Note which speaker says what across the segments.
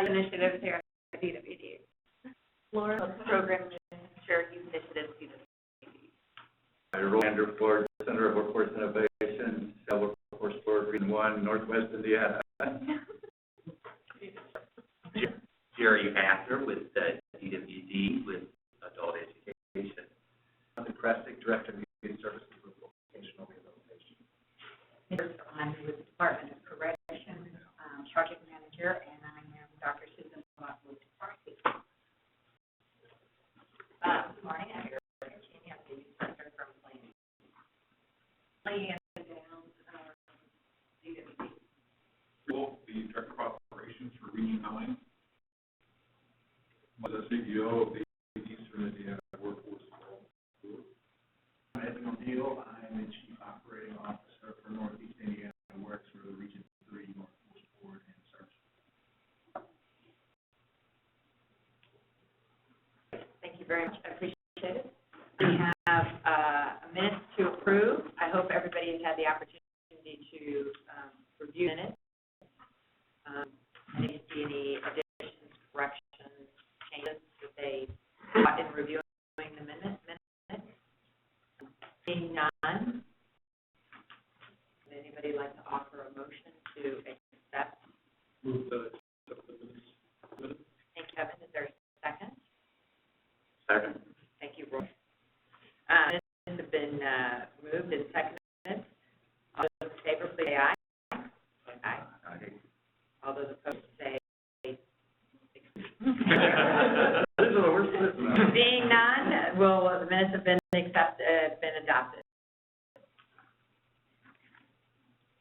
Speaker 1: Initiatives here at DWD. Laura, Program Chair, Youth Initiatives, DWD.
Speaker 2: Rolander for Center of Workforce Innovation, Workforce Board, Region 1, Northwest Indiana.
Speaker 3: Jerry After with DWD with Adult Education.
Speaker 2: I'm the Presic, Director of Youth Services with Vocational Rehabilitation.
Speaker 1: I'm with the Department of Corrections, Project Manager, and I am Dr. Susan Block with Department. Good morning, I'm here. I'm the Youth Director from Planning. Laying it down, DWD.
Speaker 4: Well, the Director of Operations for Region 9. I'm the CEO of the Eastern Indiana Workforce Board.
Speaker 5: I'm Edwin O'Neill. I'm the Chief Operating Officer for Northeast Indiana and works for the Region 3 Workforce Board and Search.
Speaker 1: Thank you very much. I appreciate it. We have a minute to approve. I hope everybody has had the opportunity to review minutes. I didn't see any additions, corrections, changes that they got in reviewing the minutes. Seeing none, would anybody like to offer a motion to accept?
Speaker 4: Move to accept the minutes.
Speaker 1: Thank you, Kevin. Is there a second?
Speaker 2: Second.
Speaker 1: Thank you, Roy. Minutes have been moved and seconded. All those in favor, please say aye. Aye. All those opposed say Seeing none, the minutes have been adopted.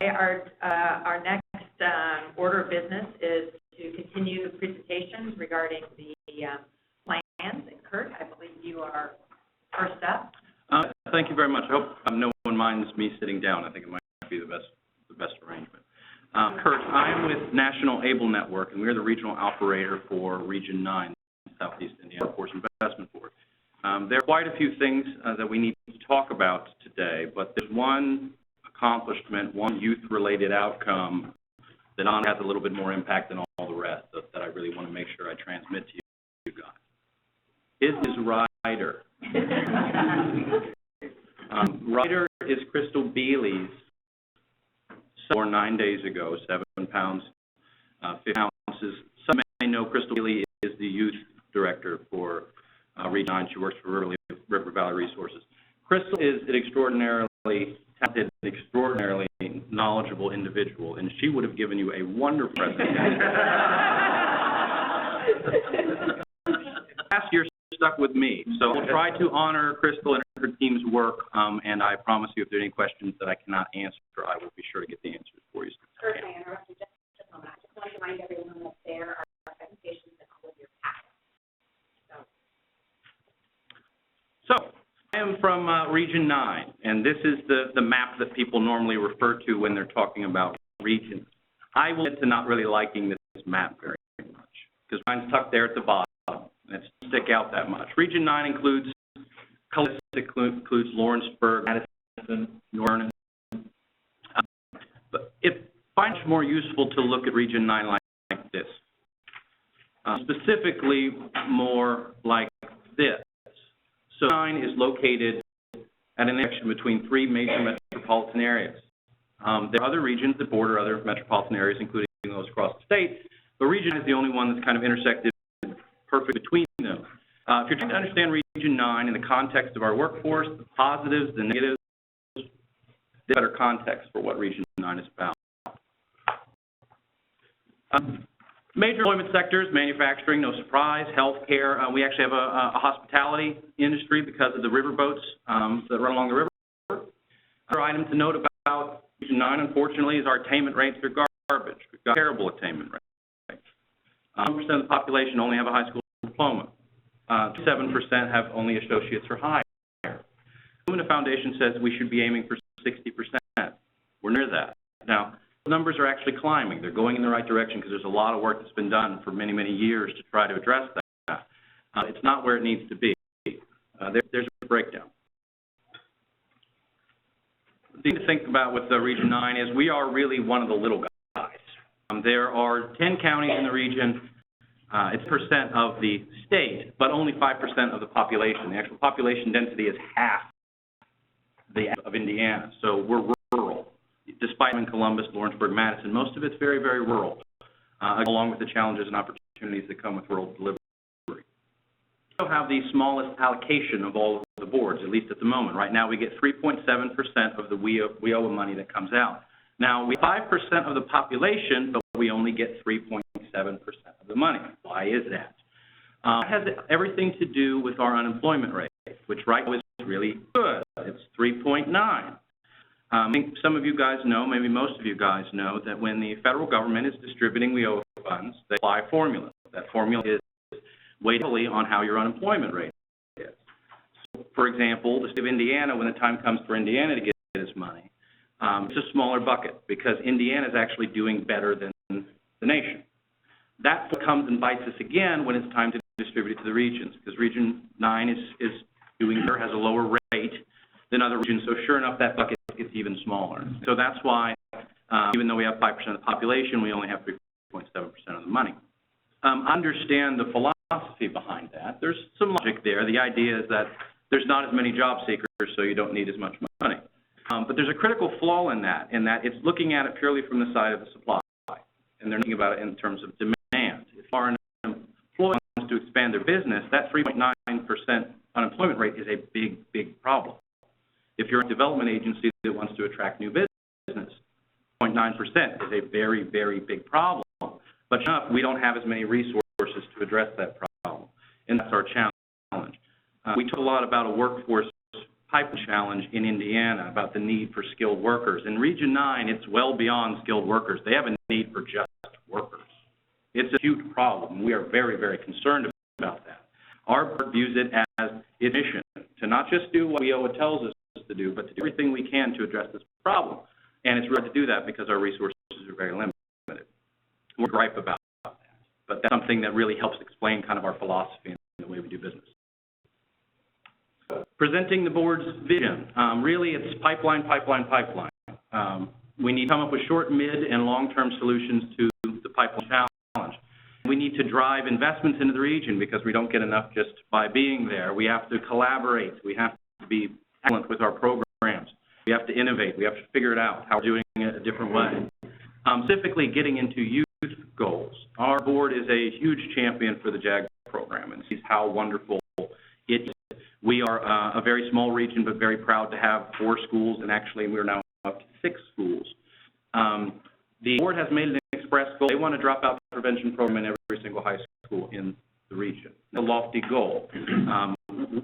Speaker 1: Okay, our next order of business is to continue the presentations regarding the plans. And Kurt, I believe you are first up.
Speaker 6: Thank you very much. I hope no one minds me sitting down. I think it might be the best arrangement. Kurt, I'm with National Able Network, and we're the regional operator for Region 9, Southeast Indiana Workforce Investment Board. There are quite a few things that we need to talk about today, but there's one accomplishment, one youth-related outcome that honestly has a little bit more impact than all the rest that I really want to make sure I transmit to you guys. It is Ryder. Ryder is Crystal Bealey's son 9 days ago, 7 pounds, 50 ounces. Some may know Crystal Bealey is the youth director for Region 9. She works for River Valley Resources. Crystal is an extraordinarily talented, extraordinarily knowledgeable individual, and she would have given you a wonderful presentation. Last year stuck with me, so we'll try to honor Crystal and her team's work, and I promise you if there are any questions that I cannot answer, I will be sure to get the answers for you.
Speaker 1: Kurt, may I interrupt you just a moment? I just want to remind everyone that there are presentations in all of your packets.
Speaker 6: So I am from Region 9, and this is the map that people normally refer to when they're talking about regions. I will get to not really liking this map very much, because mine's tucked there at the bottom, and it doesn't stick out that much. Region 9 includes Lawrenceburg, Madison, Norton. But it finds it more useful to look at Region 9 like this. Specifically, more like this. So 9 is located at an intersection between 3 major metropolitan areas. There are other regions that border other metropolitan areas, including those across the state, but Region 9 is the only one that's kind of intersected perfectly between them. If you're trying to understand Region 9 in the context of our workforce, the positives, the negatives, there's better context for what Region 9 is about. Major employment sectors, manufacturing, no surprise, healthcare. We actually have a hospitality industry because of the riverboats that run along the river. Another item to note about Region 9, unfortunately, is our attainment rates are garbage. We've got terrible attainment rates. 1% of the population only have a high school diploma. 7% have only associates or higher. The Lumina Foundation says we should be aiming for 60%. We're near that. Now, the numbers are actually climbing. They're going in the right direction because there's a lot of work that's been done for many, many years to try to address that. It's not where it needs to be. There's a breakdown. The thing to think about with Region 9 is we are really one of the little guys. There are 10 counties in the region. It's percent of the state, but only 5% of the population. The actual population density is half of Indiana, so we're rural. Despite in Columbus, Lawrenceburg, Madison, most of it's very, very rural, along with the challenges and opportunities that come with rural delivery. We also have the smallest allocation of all of the boards, at least at the moment. Right now, we get 3.7% of the WIOA money that comes out. Now, we have 5% of the population, but we only get 3.7% of the money. Why is that? It has everything to do with our unemployment rate, which right now is really good. It's 3.9. I think some of you guys know, maybe most of you guys know, that when the federal government is distributing WIOA funds, they apply a formula. That formula is weighed heavily on how your unemployment rate is. So, for example, the state of Indiana, when the time comes for Indiana to get its money, it's a smaller bucket because Indiana is actually doing better than the nation. That comes and bites us again when it's time to distribute it to the regions, because Region 9 is doing better, has a lower rate than other regions. So sure enough, that bucket gets even smaller. So that's why, even though we have 5% of the population, we only have 3.7% of the money. Understand the philosophy behind that. There's some logic there. The idea is that there's not as many job seekers, so you don't need as much money. But there's a critical flaw in that it's looking at it purely from the side of the supply, and they're thinking about it in terms of demand. If our employer wants to expand their business, that 3.9% unemployment rate is a big, big problem. If you're a development agency that wants to attract new business, 0.9% is a very, very big problem. But enough, we don't have as many resources to address that problem, and that's our challenge. We talk a lot about a workforce pipeline challenge in Indiana, about the need for skilled workers. In Region 9, it's well beyond skilled workers. They have a need for just workers. It's a huge problem. We are very, very concerned about that. Our board views it as its mission to not just do what WIOA tells us to do, but to do everything we can to address this problem. And it's really to do that because our resources are very limited. We're gripe about that, but that's something that really helps explain kind of our philosophy and the way we do business. Presenting the board's vision. Really, it's pipeline. We need to come up with short, mid, and long-term solutions to the pipeline challenge. We need to drive investments into the region because we don't get enough just by being there. We have to collaborate. We have to be excellent with our programs. We have to innovate. We have to figure it out, how we're doing it a different way. Specifically, getting into youth goals. Our board is a huge champion for the JAG program and sees how wonderful it is. We are a very small region, but very proud to have 4 schools, and actually we're now up to 6 schools. The board has made an express goal. They want to drop out prevention program in every single high school in the region. A lofty goal.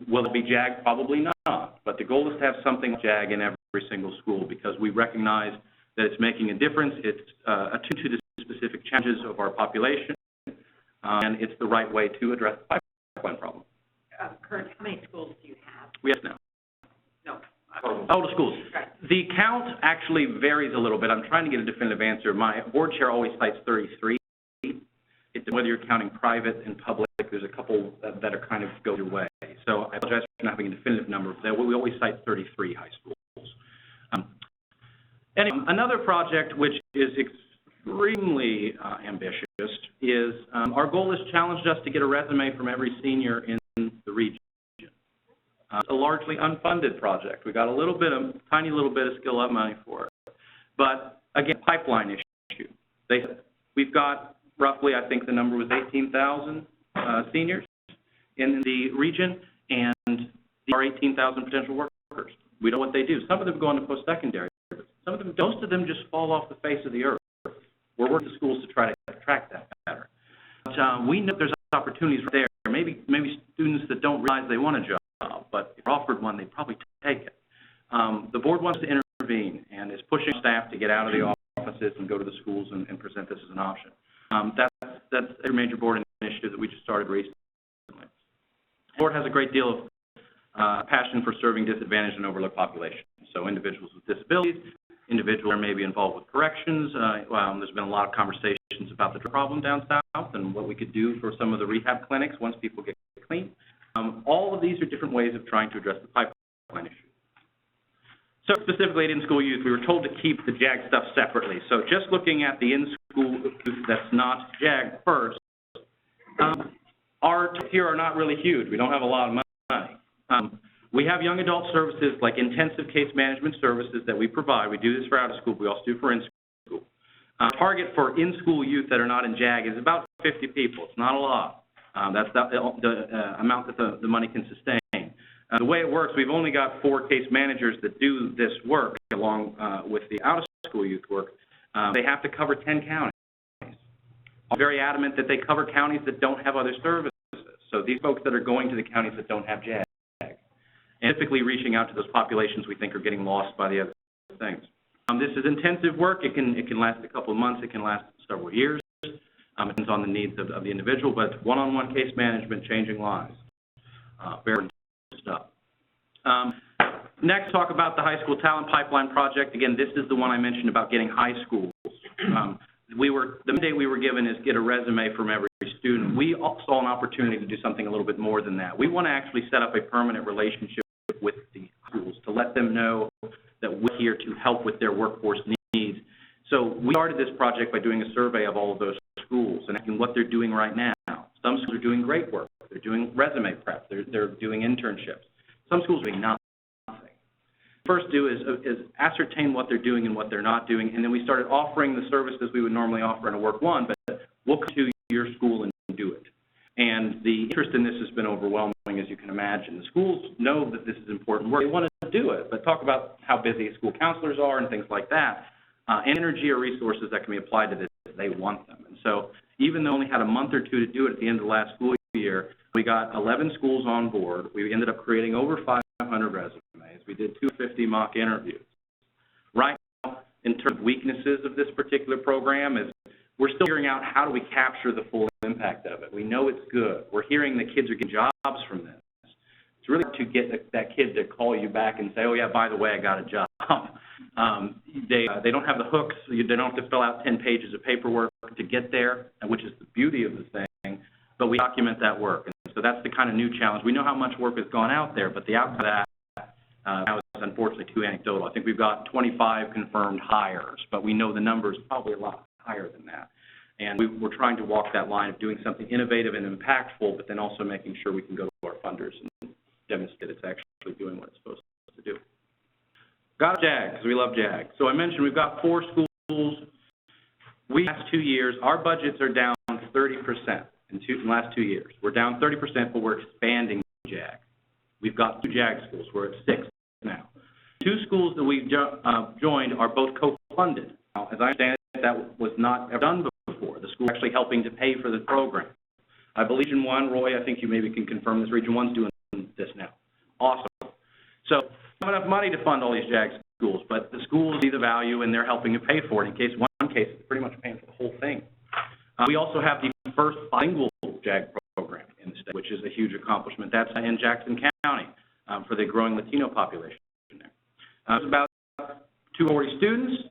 Speaker 6: Will it be JAG? Probably not. But the goal is to have something like JAG in every single school because we recognize that it's making a difference. It's attuned to the specific challenges of our population, and it's the right way to address the pipeline problem.
Speaker 1: Kurt, how many schools do you have?
Speaker 6: We have now.
Speaker 1: No.
Speaker 6: Oh, the schools.
Speaker 1: Right.
Speaker 6: The count actually varies a little bit. I'm trying to get a definitive answer. My board chair always cites 33. It's whether you're counting private and public. There's a couple that are kind of go your way. So I apologize for not having a definitive number. We always cite 33 high schools. Anyway, another project which is extremely ambitious is our goal has challenged us to get a resume from every senior in the region. It's a largely unfunded project. We got a tiny little bit of skill up money for it. But again, pipeline issue. We've got roughly, I think the number was 18,000 seniors in the region, and there are 18,000 potential workers. We know what they do. Some of them go on to post-secondary. Some of them, most of them just fall off the face of the earth. We're working with schools to try to attract that better. But we know there's opportunities right there. Maybe students that don't realize they want a job, but if offered one, they'd probably take it. The board wants to intervene and is pushing staff to get out of the offices and go to the schools and present this as an option. That's a major board initiative that we just started recently. The board has a great deal of passion for serving disadvantaged and overlooked populations. So individuals with disabilities, individuals who are maybe involved with corrections. There's been a lot of conversations about the drug problem down south and what we could do for some of the rehab clinics once people get clean. All of these are different ways of trying to address the pipeline issue. So specifically at in-school youth, we were told to keep the JAG stuff separately. So just looking at the in-school school that's not JAG first. Our targets here are not really huge. We don't have a lot of money. We have young adult services like intensive case management services that we provide. We do this for out of school, but we also do for in school. Target for in-school youth that are not in JAG is about 50 people. It's not a lot. That's the amount that the money can sustain. The way it works, we've only got 4 case managers that do this work along with the out-of-school youth work. They have to cover 10 counties. I'm very adamant that they cover counties that don't have other services. So these folks that are going to the counties that don't have JAG, and typically reaching out to those populations we think are getting lost by the other things. This is intensive work. It can last a couple of months. It can last several years. It depends on the needs of the individual, but it's one-on-one case management, changing lives. Very important stuff. Next, talk about the high school talent pipeline project. Again, this is the one I mentioned about getting high schools. The mandate we were given is get a resume from every student. We saw an opportunity to do something a little bit more than that. We want to actually set up a permanent relationship with the schools to let them know that we're here to help with their workforce needs. So we started this project by doing a survey of all of those schools and asking what they're doing right now. Some schools are doing great work. They're doing resume prep. They're doing internships. Some schools are doing nothing. First do is ascertain what they're doing and what they're not doing, and then we started offering the services we would normally offer in a Work One, but we'll come to your school and do it. And the interest in this has been overwhelming, as you can imagine. The schools know that this is important work. They want to do it, but talk about how busy school counselors are and things like that. And energy or resources that can be applied to this, they want them. And so even though we only had a month or two to do it at the end of the last school year, we got 11 schools on board. We ended up creating over 500 resumes. We did 250 mock interviews. Right now, in terms of weaknesses of this particular program, is we're still figuring out how do we capture the full impact of it. We know it's good. We're hearing that kids are getting jobs from this. It's really hard to get that kid to call you back and say, oh, yeah, by the way, I got a job. They don't have the hooks. They don't have to fill out 10 pages of paperwork to get there, which is the beauty of the thing, but we document that work. And so that's the kind of new challenge. We know how much work has gone out there, but the outcome of that now is unfortunately too anecdotal. I think we've got 25 confirmed hires, but we know the number is probably a lot higher than that. And we're trying to walk that line of doing something innovative and impactful, but then also making sure we can go to our funders and demonstrate it's actually doing what it's supposed to do. Got JAG, because we love JAG. So I mentioned we've got 4 schools. We, last 2 years, our budgets are down 30% in the last 2 years. We're down 30%, but we're expanding JAG. We've got 2 JAG schools. We're at 6 now. 2 schools that we've joined are both co-funded. Now, as I understand it, that was not ever done before. The school is actually helping to pay for the program. I believe Region 1, Roy, I think you maybe can confirm this. Region 1's doing this now. Awesome. So we don't have enough money to fund all these JAG schools, but the schools see the value and they're helping to pay for it. In case one case, it's pretty much paying for the whole thing. We also have the first bilingual JAG program in the state, which is a huge accomplishment. That's in Jackson County for the growing Latino population there. There's about 240 students.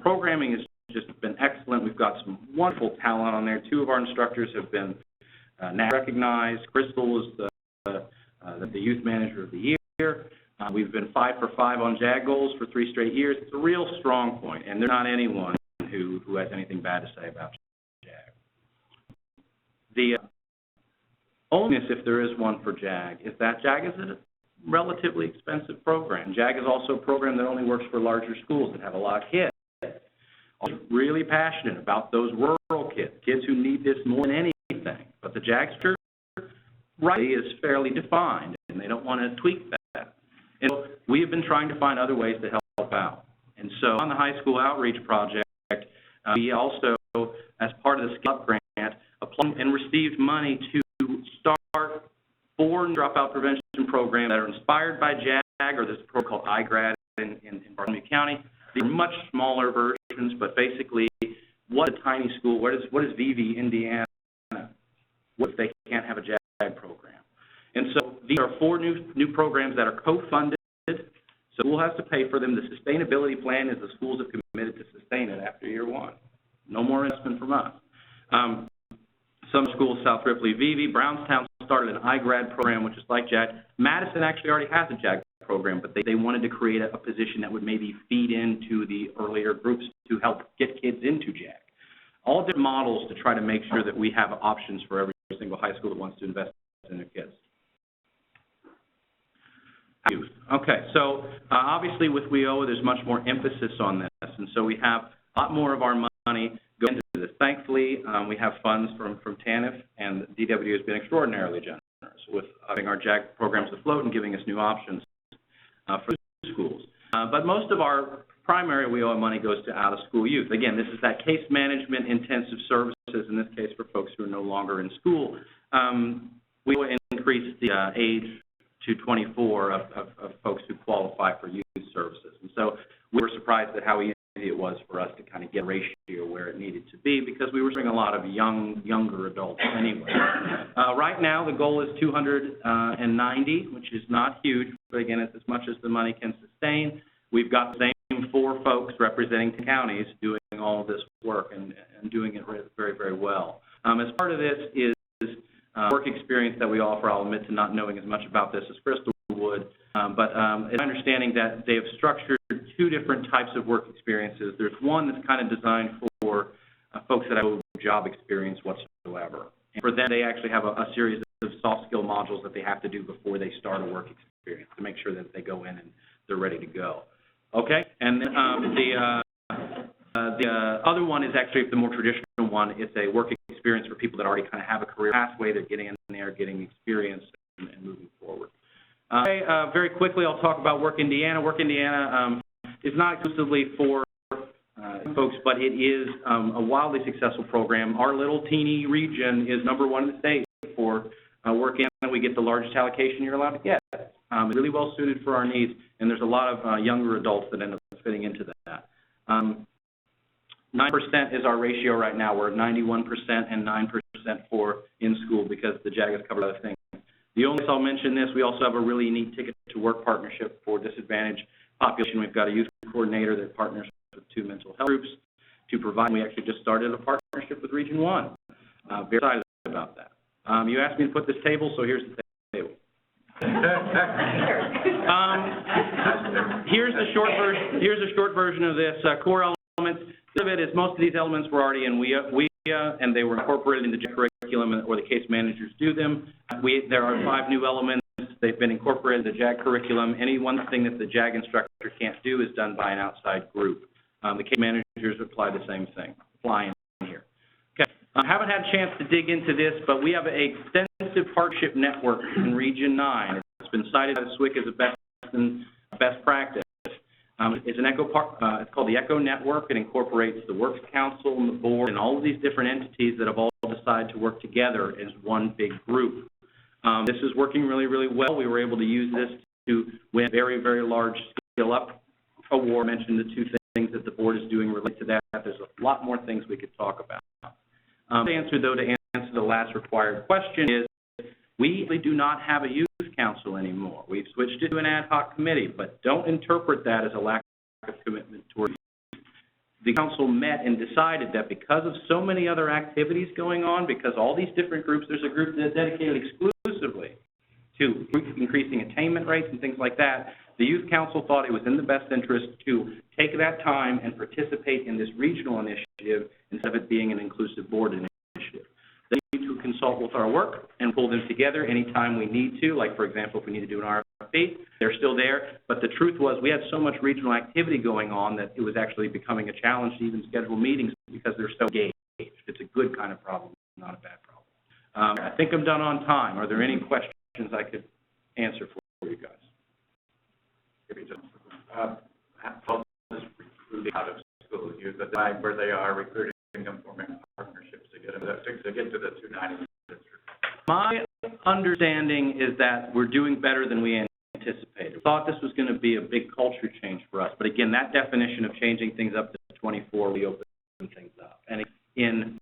Speaker 6: Programming has just been excellent. We've got some wonderful talent on there. 2 of our instructors have been recognized. Crystal is the youth manager of the year. We've been 5 for 5 on JAG goals for 3 straight years. It's a real strong point, and there's not anyone who has anything bad to say about JAG. The onlyness, if there is one for JAG, is that JAG is a relatively expensive program. JAG is also a program that only works for larger schools that have a lot of kids. I'm really passionate about those rural kids who need this more than anything. But the JAG structure rightly is fairly defined, and they don't want to tweak that. And so we have been trying to find other ways to help out. And so on the high school outreach project, we also, as part of the Scale Up grant, applied and received money to start 4 dropout prevention programs that are inspired by JAG, or this program called iGrad in Bartholomew County. These are much smaller versions, but basically, what a tiny school, what is VV, Indiana, what if they can't have a JAG program? And so these are 4 new programs that are co-funded. So the school has to pay for them. The sustainability plan is the schools have committed to sustain it after year 1. No more investment from us. Some schools, South Ripley, VV, Brownstown started an iGrad program, which is like JAG. Madison actually already has a JAG program, but they wanted to create a position that would maybe feed into the earlier groups to help get kids into JAG. all different models to try to make sure that we have options for every single high school that wants to invest in their kids. Youth. Okay, so obviously with WIOA, there's much more emphasis on this, and so we have a lot more of our money go into this. Thankfully, we have funds from TANF, and DW has been extraordinarily generous with having our JAG programs afloat and giving us new options for schools. But most of our primary WIOA money goes to out-of-school youth. Again, this is that case management intensive services, in this case for folks who are no longer in school. WIOA increased the age to 24 of folks who qualify for youth services. And so we were surprised at how easy it was for us to kind of get a ratio where it needed to be, because we were seeing a lot of younger adults anyway. Right now, the goal is 290, which is not huge, but again, it's as much as the money can sustain. We've got the same 4 folks representing the counties doing all of this work and doing it very, very well. As part of this is work experience that we offer. I'll admit to not knowing as much about this as Crystal would, but it's my understanding that they have structured 2 different types of work experiences. There's one that's kind of designed for folks that have no job experience whatsoever. And for them, they actually have a series of soft skill modules that they have to do before they start a work experience to make sure that they go in and they're ready to go. Okay, and then the other one is actually the more traditional one. It's a work experience for people that already kind of have a career pathway. They're getting in there, getting experience, and moving forward. Okay, very quickly, I'll talk about Work Indiana. Work Indiana is not exclusively for folks, but it is a wildly successful program. Our little teeny region is #1 in the state for Work Indiana. We get the largest allocation you're allowed to get. It's really well suited for our needs, and there's a lot of younger adults that end up fitting into that. 9% is our ratio right now. We're at 91% and 9% for in-school because the JAG has covered other things. The only place I'll mention this, we also have a really neat Ticket to Work partnership for disadvantaged population. We've got a youth coordinator that partners with 2 mental health groups to provide. We actually just started a partnership with Region 1. Very excited about that. You asked me to put this table, so here's the table. Here's a short version of this. Core elements. Some of it is most of these elements were already in WIA, and they were incorporated into the curriculum, or the case managers do them. There are 5 new elements. They've been incorporated in the JAG curriculum. Any one thing that the JAG instructor can't do is done by an outside group. The case managers apply the same thing, apply in here. Okay. I haven't had a chance to dig into this, but we have an extensive partnership network in Region 9. It's been cited by the SWIC as a best practice. It's it's called the ECHO Network. It incorporates the Works Council and the board and all of these different entities that have all decided to work together as one big group. This is working really, really well. We were able to use this to win a very, very large Skill Up award. I mentioned the 2 things that the board is doing related to that. There's a lot more things we could talk about. To answer the last required question is, we really do not have a youth council anymore. We've switched it to an ad hoc committee, but don't interpret that as a lack of commitment toward youth. The council met and decided that because of so many other activities going on, because all these different groups, there's a group that's dedicated exclusively to increasing attainment rates and things like that, the youth council thought it was in the best interest to take that time and participate in this regional initiative instead of it being an inclusive board initiative. They need to consult with our work and pull them together anytime we need to, like, for example, if we need to do an RFP, they're still there. But the truth was we had so much regional activity going on that it was actually becoming a challenge to even schedule meetings because they're so engaged. It's a good kind of problem, not a bad problem. I think I'm done on time. Are there any questions I could answer for you guys?
Speaker 2: How does recruiting out of school youth decide where they are, recruiting them, forming partnerships to get to the 290 district?
Speaker 6: My understanding is that we're doing better than we anticipated. We thought this was going to be a big culture change for us, but again, that definition of changing things up to 24, we open things up. And in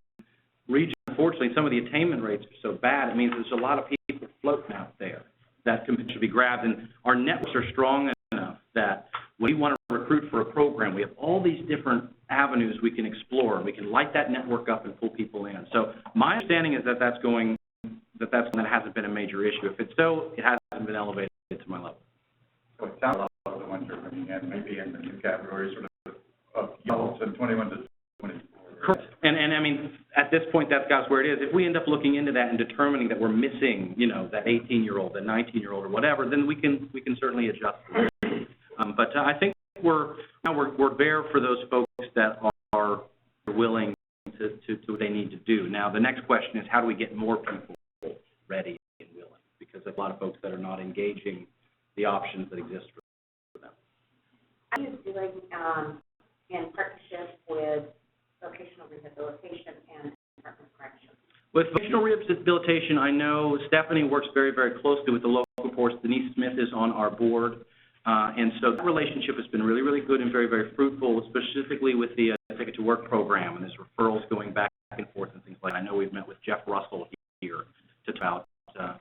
Speaker 6: region, unfortunately, some of the attainment rates are so bad, it means there's a lot of people floating out there that should be grabbed, and our networks are strong enough that when we want to recruit for a program, we have all these different avenues we can explore. We can light that network up and pull people in. So my understanding is that that hasn't been a major issue. If it's so, it hasn't been elevated to my level.
Speaker 2: So it sounds like a lot of the ones you're bringing in, maybe in the new categories, sort of adults and 21 to 24.
Speaker 6: Correct. And I mean, mean, at this point, that's where it is. If we end up looking into that and determining that we're missing, you know, that 18-year-old, that 19-year-old, or whatever, then we can certainly adjust it. But I think we're there for those folks that are willing to what they need to do. Now, the next question is, how do we get more people ready and willing? Because there's a lot of folks that are not engaging the options that exist for them.
Speaker 7: Are you doing in partnership with vocational rehabilitation and Department of Corrections?
Speaker 6: With vocational rehabilitation, I know Stephanie works very, very closely with the local force. Denise Smith is on our board. And so that relationship has been really, really good and very, very fruitful, specifically with the Ticket to Work program and there's referrals going back and forth and things like that. I know we've met with Jeff Russell here to talk about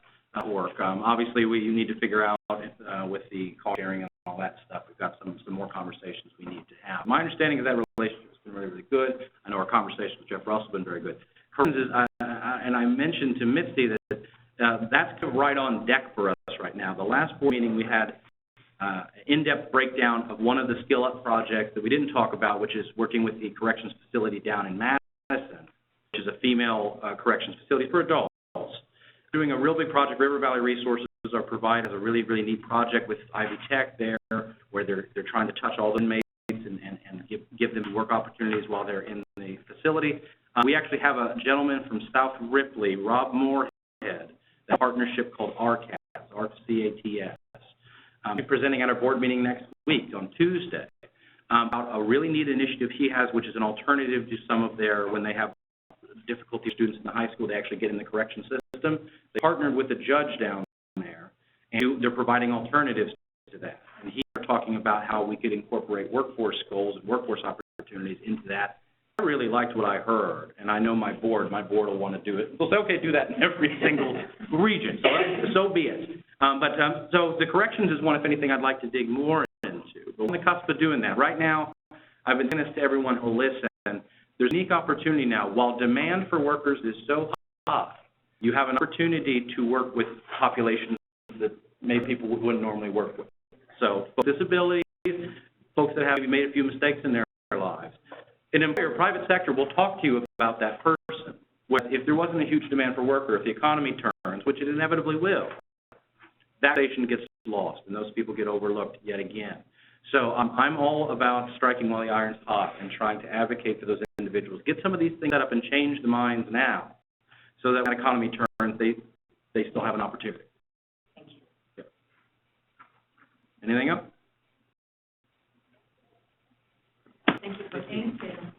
Speaker 6: work. Obviously, we need to figure out with the call sharing and all that stuff. We've got some more conversations we need to have. My understanding is that relationship has been really, really good. I know our conversation with Jeff Russell has been very good. And I mentioned to Mitzi that that's right on deck for us right now. The last board meeting we had in-depth breakdown of one of the Skill Up projects that we didn't talk about, which is working with the corrections facility down in Madison, which is a female corrections facility for adults. Doing a real big project. River Valley Resources are providing a really, really neat project with Ivy Tech there, where they're trying to touch all the inmates and give them work opportunities while they're in the facility. We actually have a gentleman from South Ripley, Rob Moorhead, a partnership called RCATS, RCATS. He's presenting at our board meeting next week on Tuesday about a really neat initiative he has, which is an alternative to some of their, when they have difficulty students in the high school, they actually get in the correction system. They partnered with a judge down there, and they're providing alternatives to that. And he's talking about how we could incorporate workforce goals and workforce opportunities into that. I really liked what I heard, and I know my board will want to do it. We'll say, okay, do that in every single region, so be it. So the corrections is one, if anything, I'd like to dig more into. But we're on the cusp of doing that. Right now, I've been saying this to everyone who'll listen. There's a unique opportunity now. While demand for workers is so high, you have an opportunity to work with populations that maybe people wouldn't normally work with. So folks with disabilities, folks that have made a few mistakes in their lives. An employer, private sector, will talk to you about that person. If there wasn't a huge demand for worker, if the economy turns, which it inevitably will, that station gets lost, and those people get overlooked yet again. So I'm all about striking while the iron's hot and trying to advocate for those individuals. Get some of these things set up and change the minds now so that when the economy turns, they still have an opportunity.
Speaker 1: Thank you.
Speaker 6: Yep. Anything else?
Speaker 1: Thank you for being here.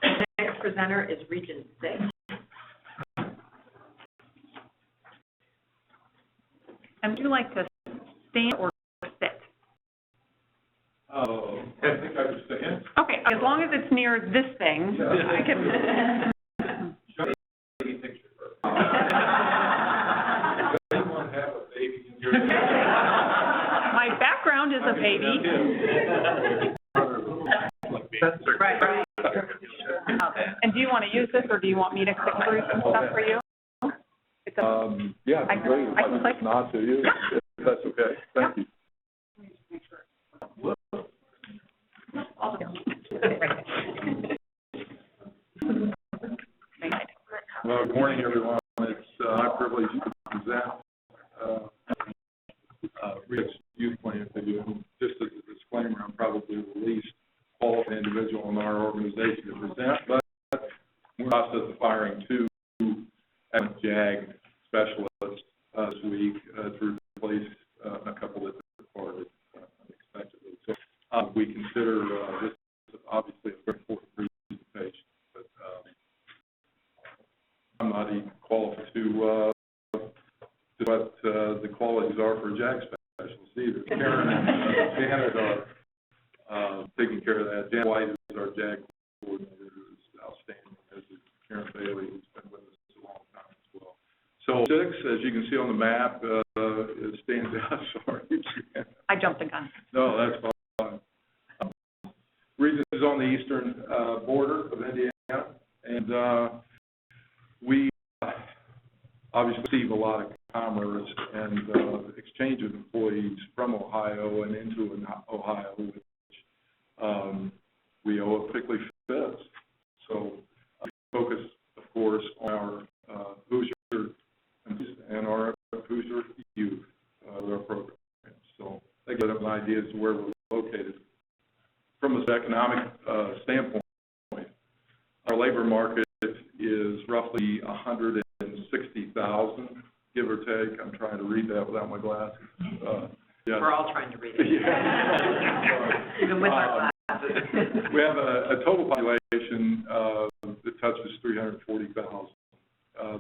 Speaker 1: The next presenter is Region 6.
Speaker 8: And would you like to stand or sit?
Speaker 4: I think I was saying.
Speaker 8: Okay, as long as it's near this thing, I can.
Speaker 4: Anyone have a baby in your
Speaker 8: My background is a baby.
Speaker 1: Right.
Speaker 8: And do you want to use this, or do you want me to click through some stuff for you? It's a,
Speaker 4: Yeah,
Speaker 8: I
Speaker 4: it'd be great if
Speaker 8: I
Speaker 4: I
Speaker 8: can
Speaker 4: could
Speaker 8: click.
Speaker 4: nod to you, if that's okay. Thank you. Well, good morning, everyone. It's my privilege to present RIC's youth plan to you. Just as a disclaimer, I'm probably the least qualified individual in our organization to present, but we're in the process of firing two JAG specialists this week to replace a couple that departed unexpectedly. So we consider this obviously a very important presentation, but I'm not even qualified to what the qualities are for a JAG specialist either. Karen and Janet are taking care of that. Janet White is our JAG coordinator, who is outstanding, as is Karen Bailey, who's been with us a long time as well. So 6, as you can see on the map, it stands out. Sorry.
Speaker 8: I jumped the gun.
Speaker 4: No, that's fine. Region is on the eastern border of Indiana, and we obviously receive a lot of commerce and exchange of employees from Ohio and into Ohio, which we owe it particularly fits. So we focus, of course, on our Hoosier and our Hoosier youth with our programs. So they give them an idea as to where we're located. From an economic standpoint, our labor market is roughly 160,000, give or take. I'm trying to read that without my glasses. Yes.
Speaker 1: We're all trying to read it. Even with our glasses.
Speaker 4: We have a total population that touches 340,000.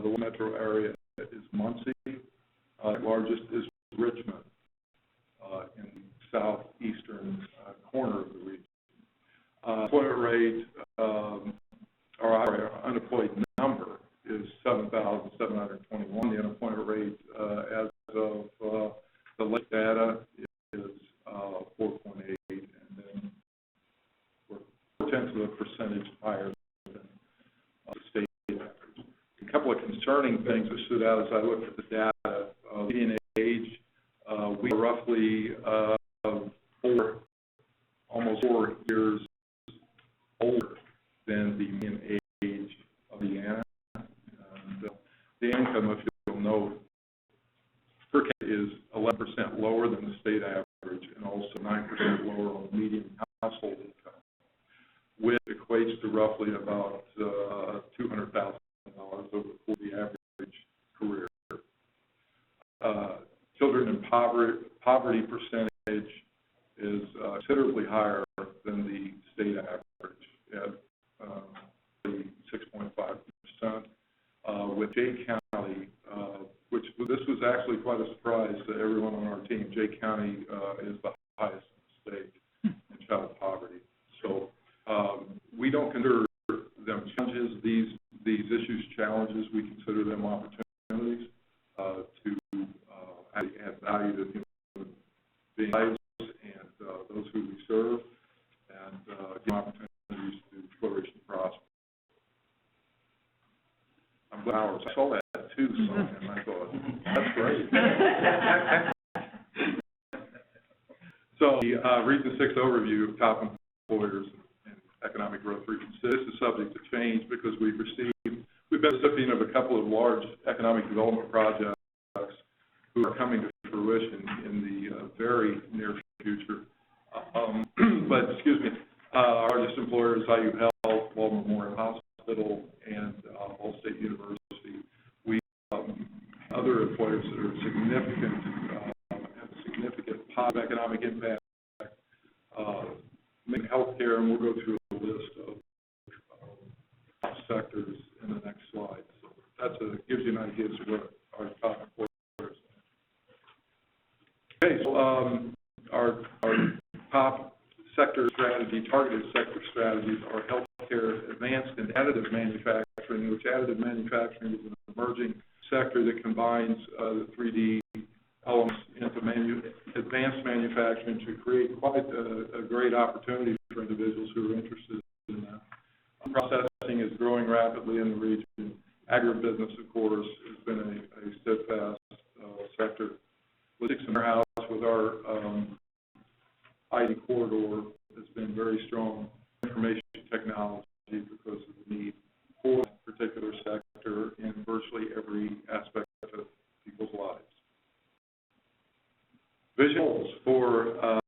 Speaker 4: The metro area is Muncie. The largest is Richmond in the southeastern corner of the region. Employment rate, our unemployed number is 7,721. The unemployment rate as of the late data is 4.8, and then we're 0.4% higher than the state average. A couple of concerning things that stood out as I looked at the data. Median age, we are roughly almost 4 years older than the median age of Indiana. And the income, if you'll note, per capita is 11% lower than the state average, and also 9% lower on the median household income, which equates to roughly about $200,000 over the average career. Children in poverty percentage is considerably higher than the state average at 6.5%. With Jay County, which this was actually quite a surprise to everyone on our team. Jay County is the highest in the state in child poverty. So we don't consider them challenges. These issues challenges. We consider them opportunities to add value to human beings and those who we serve, and give them opportunities to flourish and prosper. I'm glad I saw that too, son, and I thought, that's great. So the Region 6 overview of top employers and economic growth region 6 is subject to change because we've been recipient of a couple of large economic development projects who are coming to fruition in the very near future. But our largest employers, IU Health, Wall Memorial Hospital, and Ball State University. We other employers that are significant, have significant positive economic impact, healthcare, and we'll go through a list of sectors in the next slide. So gives you an idea of what our top employers are. Okay, so our top sector strategy, targeted sector strategies are healthcare, advanced and additive manufacturing, which additive manufacturing is an emerging sector that combines the 3D elements into advanced manufacturing to create quite a great opportunity for individuals who are interested in that. Processing is growing rapidly in the region. Agribusiness, of course, has been a steadfast sector. Logistics and warehouse with our IT corridor has been very strong. Information technology because of the need for a particular sector in virtually every aspect of people's lives. Visuals for,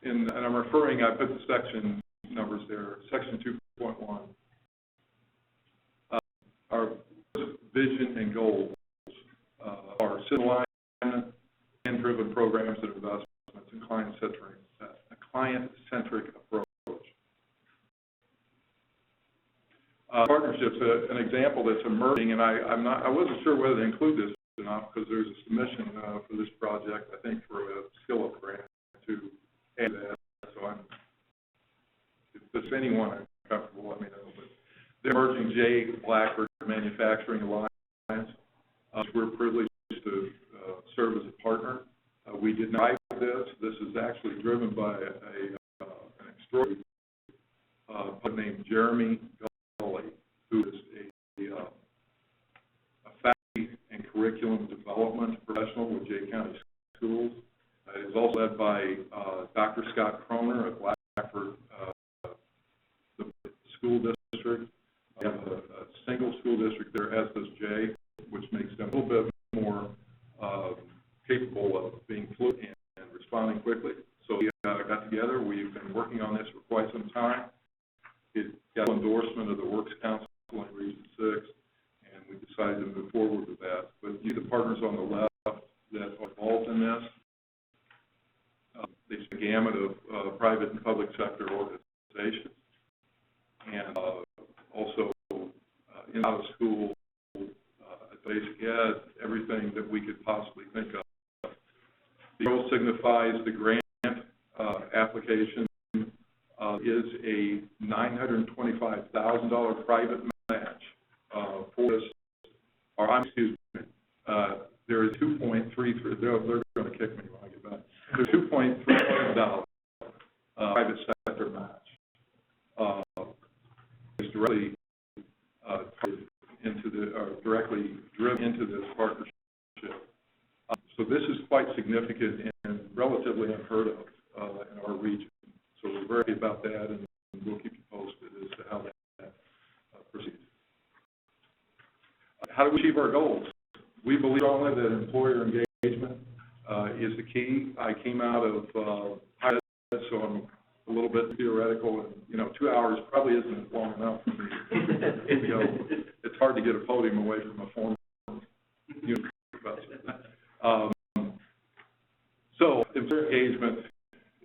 Speaker 4: and I'm referring, I put the section numbers there, section 2.1. Our vision and goals are system alignment and driven programs and investments and a client-centric approach. Partnerships, an example that's emerging, and I wasn't sure whether to include this or not because there's a submission for this project, I think, for a skill-up grant to add that. So if there's anyone comfortable, let me know. But the emerging J. Blackford Manufacturing Alliance, we're privileged to serve as a partner. We did not write this. This is actually driven by an extraordinary named Jeremy Gully, who is curriculum development professional with Jay County Schools. It is also led by Dr. Scott Croner of Blackford, the school district. We have a single school district there, as does Jay, which makes them a little bit more capable of being fluent and responding quickly. So we got together. We've been working on this for quite some time. It got endorsement of the Works Council in Region 6, and we decided to move forward with that. But you, the partners on the left that are involved in this, they see a gamut of private and public sector organizations, and also in out of school, basic ed, everything that we could possibly think of. The arrow signifies the grant application is a $925,000 private match for this. There is 2.33. They're going to kick me when I get back. There's $2.3 million private sector match. It's directly directly driven into this partnership. So this is quite significant and relatively unheard of in our region. So we're very happy about that, and we'll keep you posted as to how that proceeds. How do we achieve our goals? We believe strongly that employer engagement is the key. I came out of higher ed, so I'm a little bit theoretical, and 2 hours probably isn't long enough for me. It's hard to get a podium away from a former professor. So employer engagement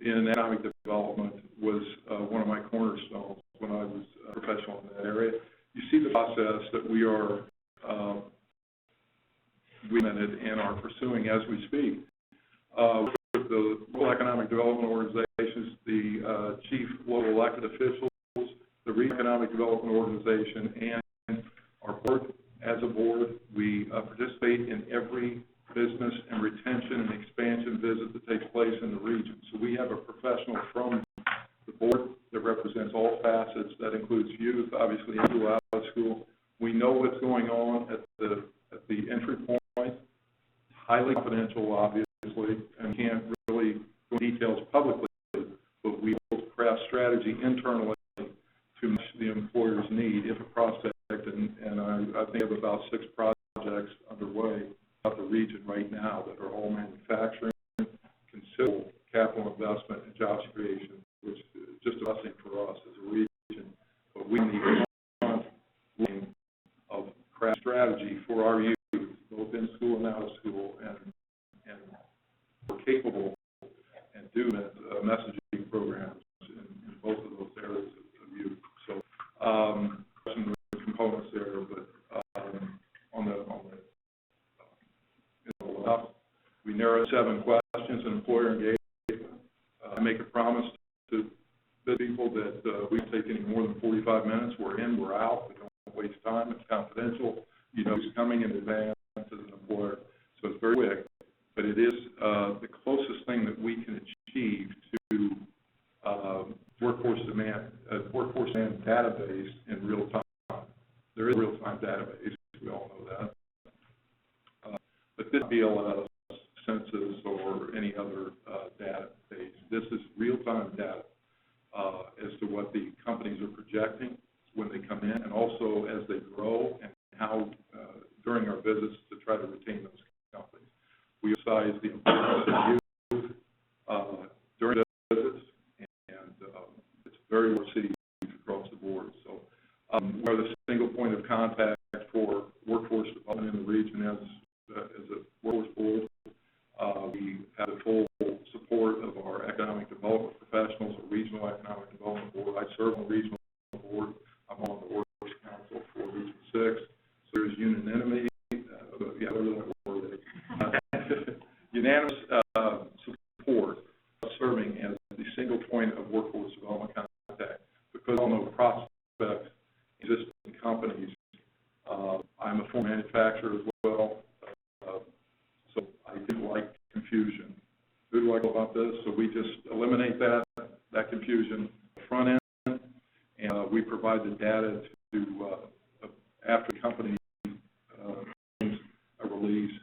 Speaker 4: in economic development was one of my cornerstones when I was a professional in that area. You see the process that we are implemented and are pursuing as we speak. With the local economic development organizations, the chief local elected officials, the regional economic development organization, and our board. As a board, we participate in every business and retention and expansion visit that takes place in the region. So we have a professional from the board that represents all facets. That includes youth, obviously, in school, out of school. We know what's going on at the entry point. It's highly confidential, obviously, and can't really go into details publicly, but we will craft strategy internally to match the employer's need if a prospect, and I think we have about 6 projects underway throughout the region right now that are all manufacturing, considerable capital investment and jobs creation, which is just a blessing for us as a region. But we need a line of craft strategy for our youth, both in school and out of school, and we're capable and do messaging programs in both of those areas of youth. So some components there, but we narrowed 7 questions in employer engagement. I make a promise to the people that we don't take any more than 45 minutes. We're in, we're out. We don't waste time. It's confidential. You know who's coming in advance as an employer, so it's very quick. But it is the closest thing that we can achieve to workforce demand database in real time. There is a real-time database. We all know that. But this BLS, census, or any other database, this is real-time data as to what the companies are projecting when they come in, and also as they grow, and how during our visits to try to retain those companies. We emphasize the importance of youth during the visits, and it's very well received across the board. So we are the single point of contact for workforce development in the region as a workforce board. We have the full support of our economic development professionals, a regional economic development board. I serve on the regional board. I'm on the Workforce Council for Region 6. So there's unanimity, unanimous support of serving as the single point of workforce development contact, because all know prospects, existing companies. I'm a former manufacturer as well, so I didn't like confusion. Who do I go about this? So we just eliminate that confusion front end, and we provide the data to after the company a release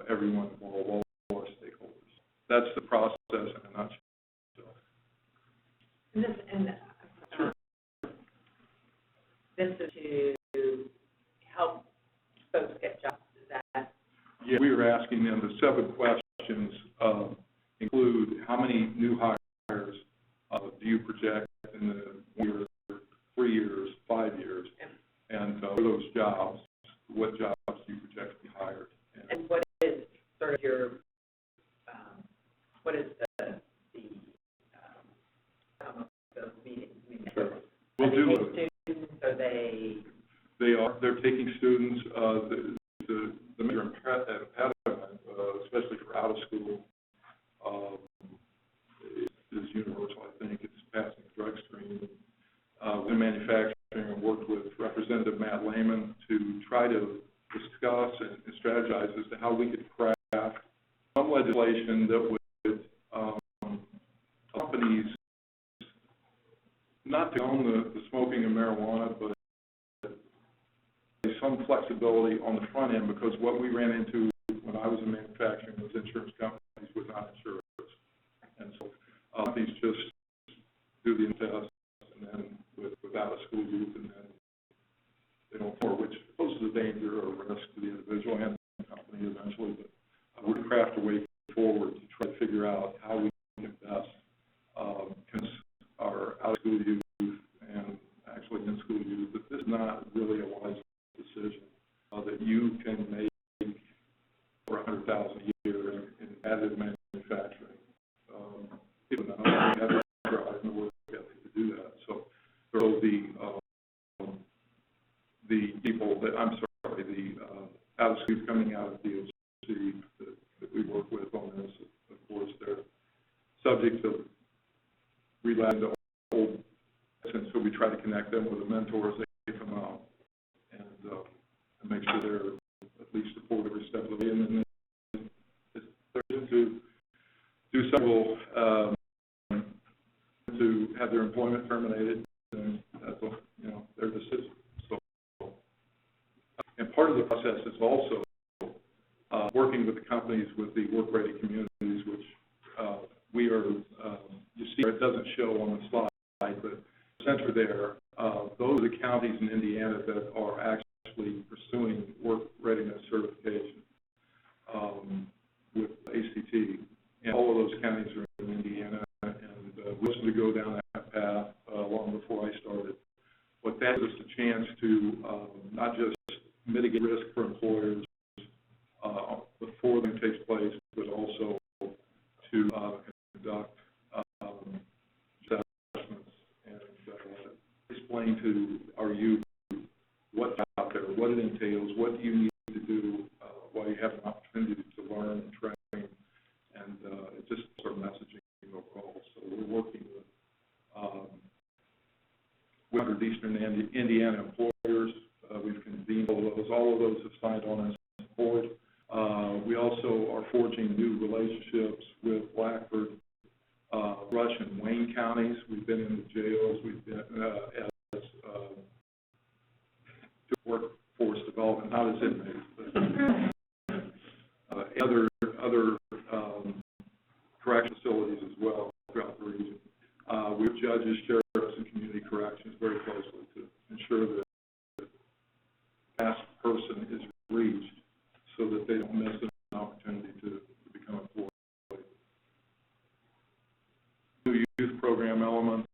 Speaker 4: everyone involved, all our stakeholders. That's the process in a nutshell.
Speaker 1: This is to help folks get jobs, is that?
Speaker 4: Yeah, we were asking them, the 7 questions include how many new hires do you project in the 1 year, 3 years, 5 years, and for those jobs, what jobs do you project to be hired?
Speaker 1: And what is sort of your, what is the those meetings?
Speaker 4: Sure. We'll do
Speaker 1: students, are they?
Speaker 4: They're taking students, the major impediment, especially for out of school, is universal, I think. It's passing a drug screen. In manufacturing, I worked with Representative Matt Lehman to try to discuss and strategize as to how we could craft some legislation that would companies not to own the smoking of marijuana, but some flexibility on the front end, because what we ran into when I was in manufacturing was insurance companies would not insure us. And so companies just do the test and then without a school youth, and then they don't for which poses a danger or risk to the individual and the company eventually. But we're craft a way forward to try to figure out how we can best convince our out of school youth and actually in school youth that this is not really a wise decision, that you can make for $100,000 a year in additive manufacturing. People know they have the drive and the work ethic to do that. So the people that the out of school coming out of DOC that we work with on this, of course, they're subject to relapse to old, and so we try to connect them with a mentor as they come out, and make sure they're at least supported every step of the way, and then they're to do several to have their employment terminated, and that's their decision. So, and part of the process is also working with the companies with the work-ready communities, which we are. You see, it doesn't show on the slide, but center there. Those are the counties in Indiana that are actually pursuing work readiness certification with ACT, and all of those counties are in Indiana, and we wanted to go down that path long before I started. What that is a chance to not just mitigate risk for employers before them takes place, but also to conduct assessments and explain to our youth what's out there, what it entails, what do you need to do while you have an opportunity to learn and train, and it's just sort of messaging overall. So we're working with 100 Eastern Indiana employers. We've convened all of those have signed on as board. We also are forging new relationships with Blackford, Rush, and Wayne counties. We've been in the jails. We've been as workforce development, not as inmates, but other correction facilities as well throughout the region. We have judges, sheriffs, and community corrections very closely to ensure that the past person is reached so that they don't miss an opportunity to become employed. New youth program elements,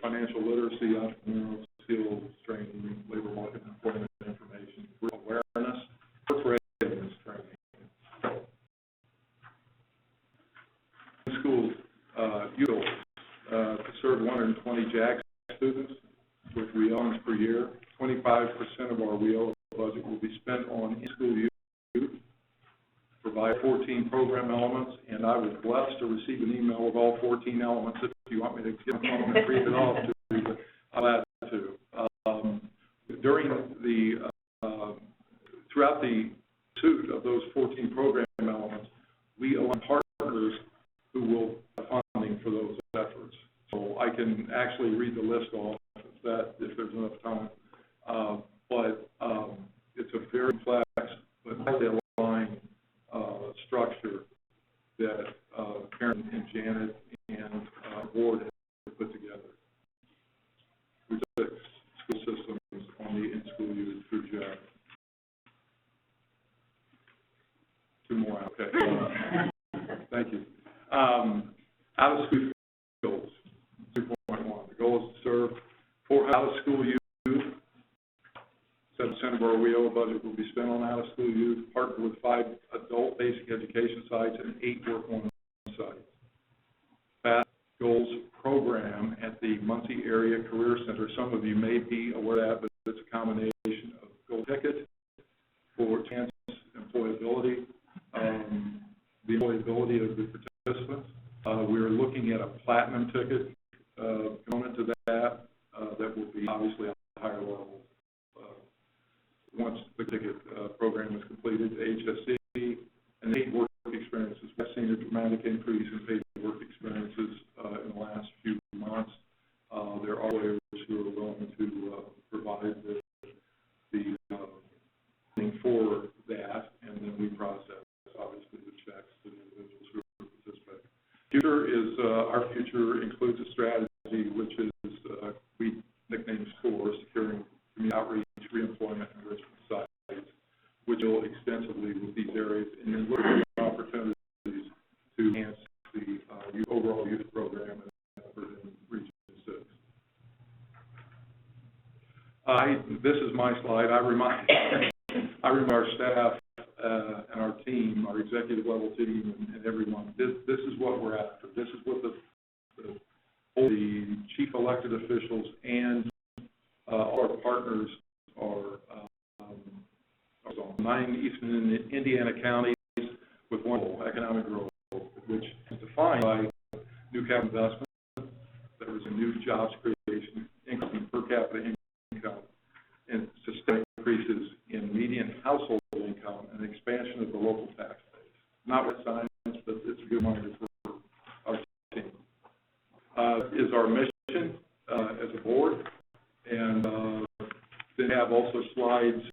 Speaker 4: financial literacy, entrepreneurial skills training, labor market and employment information, awareness, work readiness training. Schools, youth to serve 120 JAG students with WIOs per year. 25% of our WIO budget will be spent on in-school youth, provide 14 program elements, and I was blessed to receive an email with all 14 elements. If you want me to give them and read it off to you, but I'll add to. During the, throughout the pursuit of those 14 program elements, we align partners who will have funding for those efforts. So I can actually read the list off if there's enough time. But it's a very complex but highly aligned why, okay. Thank you. Out-of-school goals, 3.1. The goal is to serve 4 out-of-school youth. 7% of our WEO budget will be spent on out-of-school youth, partner with 5 adult basic education sites and 8 work-one sites. Fast Goals program at the Muncie Area Career Center. Some of you may be aware of that, but it's a combination of gold ticket for chance employability, the employability of the participants. We're looking at a platinum ticket component to that that will be obviously at a higher level once the ticket program is completed. HSC and 8 work experiences. We've seen a dramatic increase in paid work experiences in the last few months. There are employers who are willing to provide the funding for that, and then we process, obviously, the checks to the individuals who are participating. Our future includes a strategy which is, we nickname SCORE, Securing Community Outreach, Reemployment, and Enrichment Sites, which will extensively with these areas, and then look at opportunities to enhance the overall youth program and effort in Region 6. This is my slide. I remind our staff and our team, our executive level team, and everyone. This is what we're after. This is what the chief elected officials and our partners are on 9 eastern Indiana counties with one goal, economic growth, which is defined by new capital investment. There is a new jobs creation, increase per capita income, and sustained increases in median household income and expansion of the local tax base. Not rocket science, but it's a good reminder for our team. Is our mission as a board, and then have also slides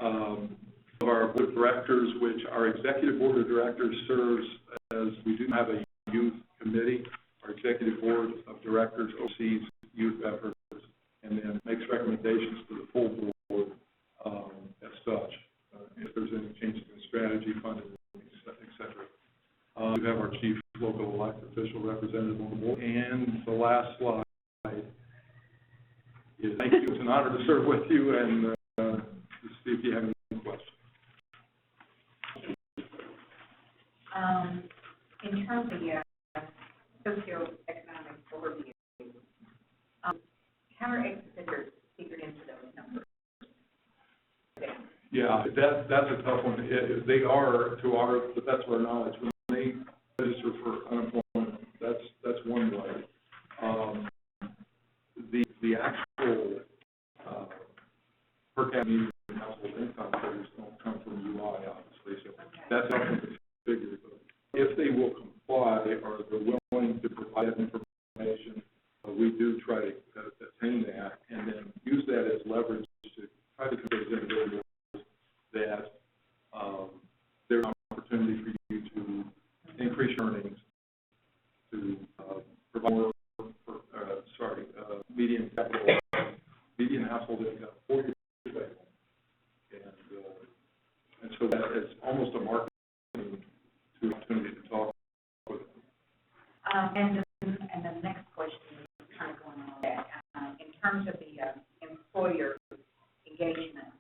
Speaker 4: of our board of directors, which our executive board of directors serves as, we do have a youth committee. Our executive board of directors oversees youth efforts and then makes recommendations to the full board as such. If there's any changes in strategy, funding, et cetera. We have our chief local elected official representative on the board. And the last slide is thank you. It's an honor to serve with you, and to see if you have any questions.
Speaker 7: In terms of the socioeconomic overview, how are exhibitors figured into those numbers?
Speaker 4: Yeah, that's a tough one. They are but that's our knowledge. When they register for unemployment, that's one way. The actual per capita median household income figures don't come from UI, obviously, so that's something to figure. But if they will comply or they're willing to provide that information, we do try to attain that and then use that as leverage to try to convince individuals that there's an opportunity for you to increase earnings, to provide more, median household income for your family. And so that is almost a marketing opportunity to talk with them.
Speaker 7: And the next question is kind of going on that. In terms of the employer engagement,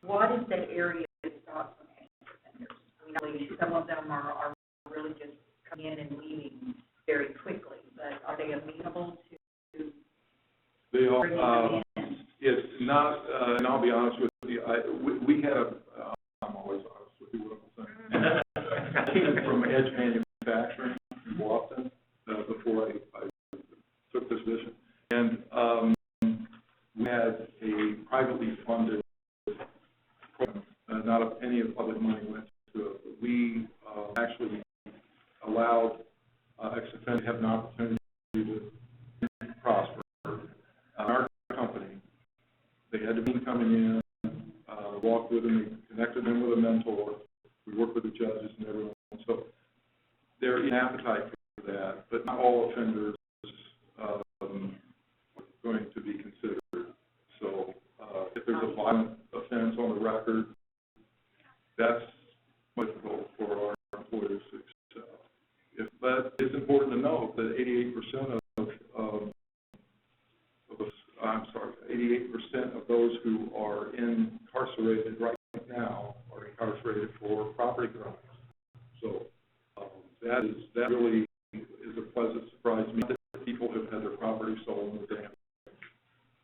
Speaker 7: what is the area of thought from extra vendors? Some of them are really just coming in and leaving very quickly, but are they amenable to?
Speaker 4: They are. It's not, and I'll be honest with you. We have. I'm always honest with you. What I'm saying. From Edge Manufacturing in Boston before I took this position, and we had a privately funded program. Not a penny of public money went to it. But we actually allowed ex-offenders to have an opportunity to prosper. Our company, they had to be coming in, walk with them, we connected them with a mentor. We worked with the judges and everyone. So there's an appetite for that, but not all offenders are going to be considered. So if there's a violent offense on the record, that's much for our employers' success. But it's important to note that 88% of those who are incarcerated right now are incarcerated for property crimes. So that really is a pleasant surprise to me that people have had their property stolen or damaged.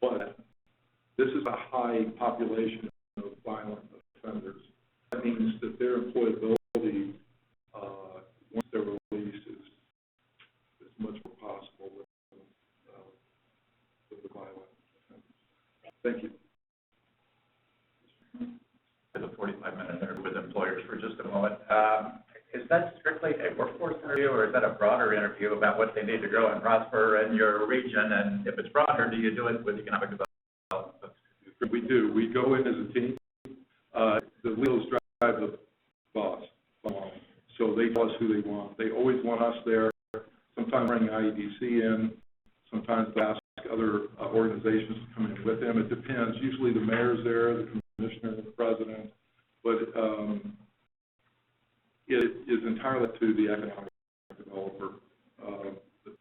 Speaker 4: But this is a high population of violent offenders. That means that their employability once they're released is much more possible with the violent offenders. Thank you.
Speaker 2: As a 45-minute interview with employers for just a moment. Is that strictly a workforce interview, or is that a broader interview about what they need to grow and prosper in your region? And if it's broader, do you do it with economic development?
Speaker 4: We do. We go in as a team. The wheels drive the boss along. So they tell us who they want. They always want us there. Sometimes bring IEDC in. Sometimes they ask other organizations to come in with them. It depends. Usually the mayor's there, the commissioner, the president. But it is entirely to the economic developer.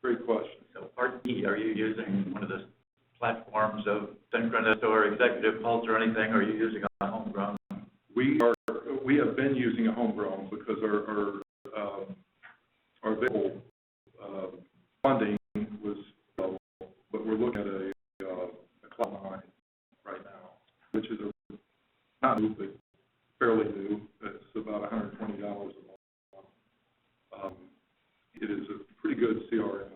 Speaker 4: Great question.
Speaker 2: So part B, are you using one of the platforms of Synchronous or Executive Pulse or anything, or are you using a homegrown?
Speaker 4: We have been using a homegrown because our available funding was low, but we're looking at a cloud 9 right now, which is not new, but fairly new. It's about $120 a month. It is a pretty good CRM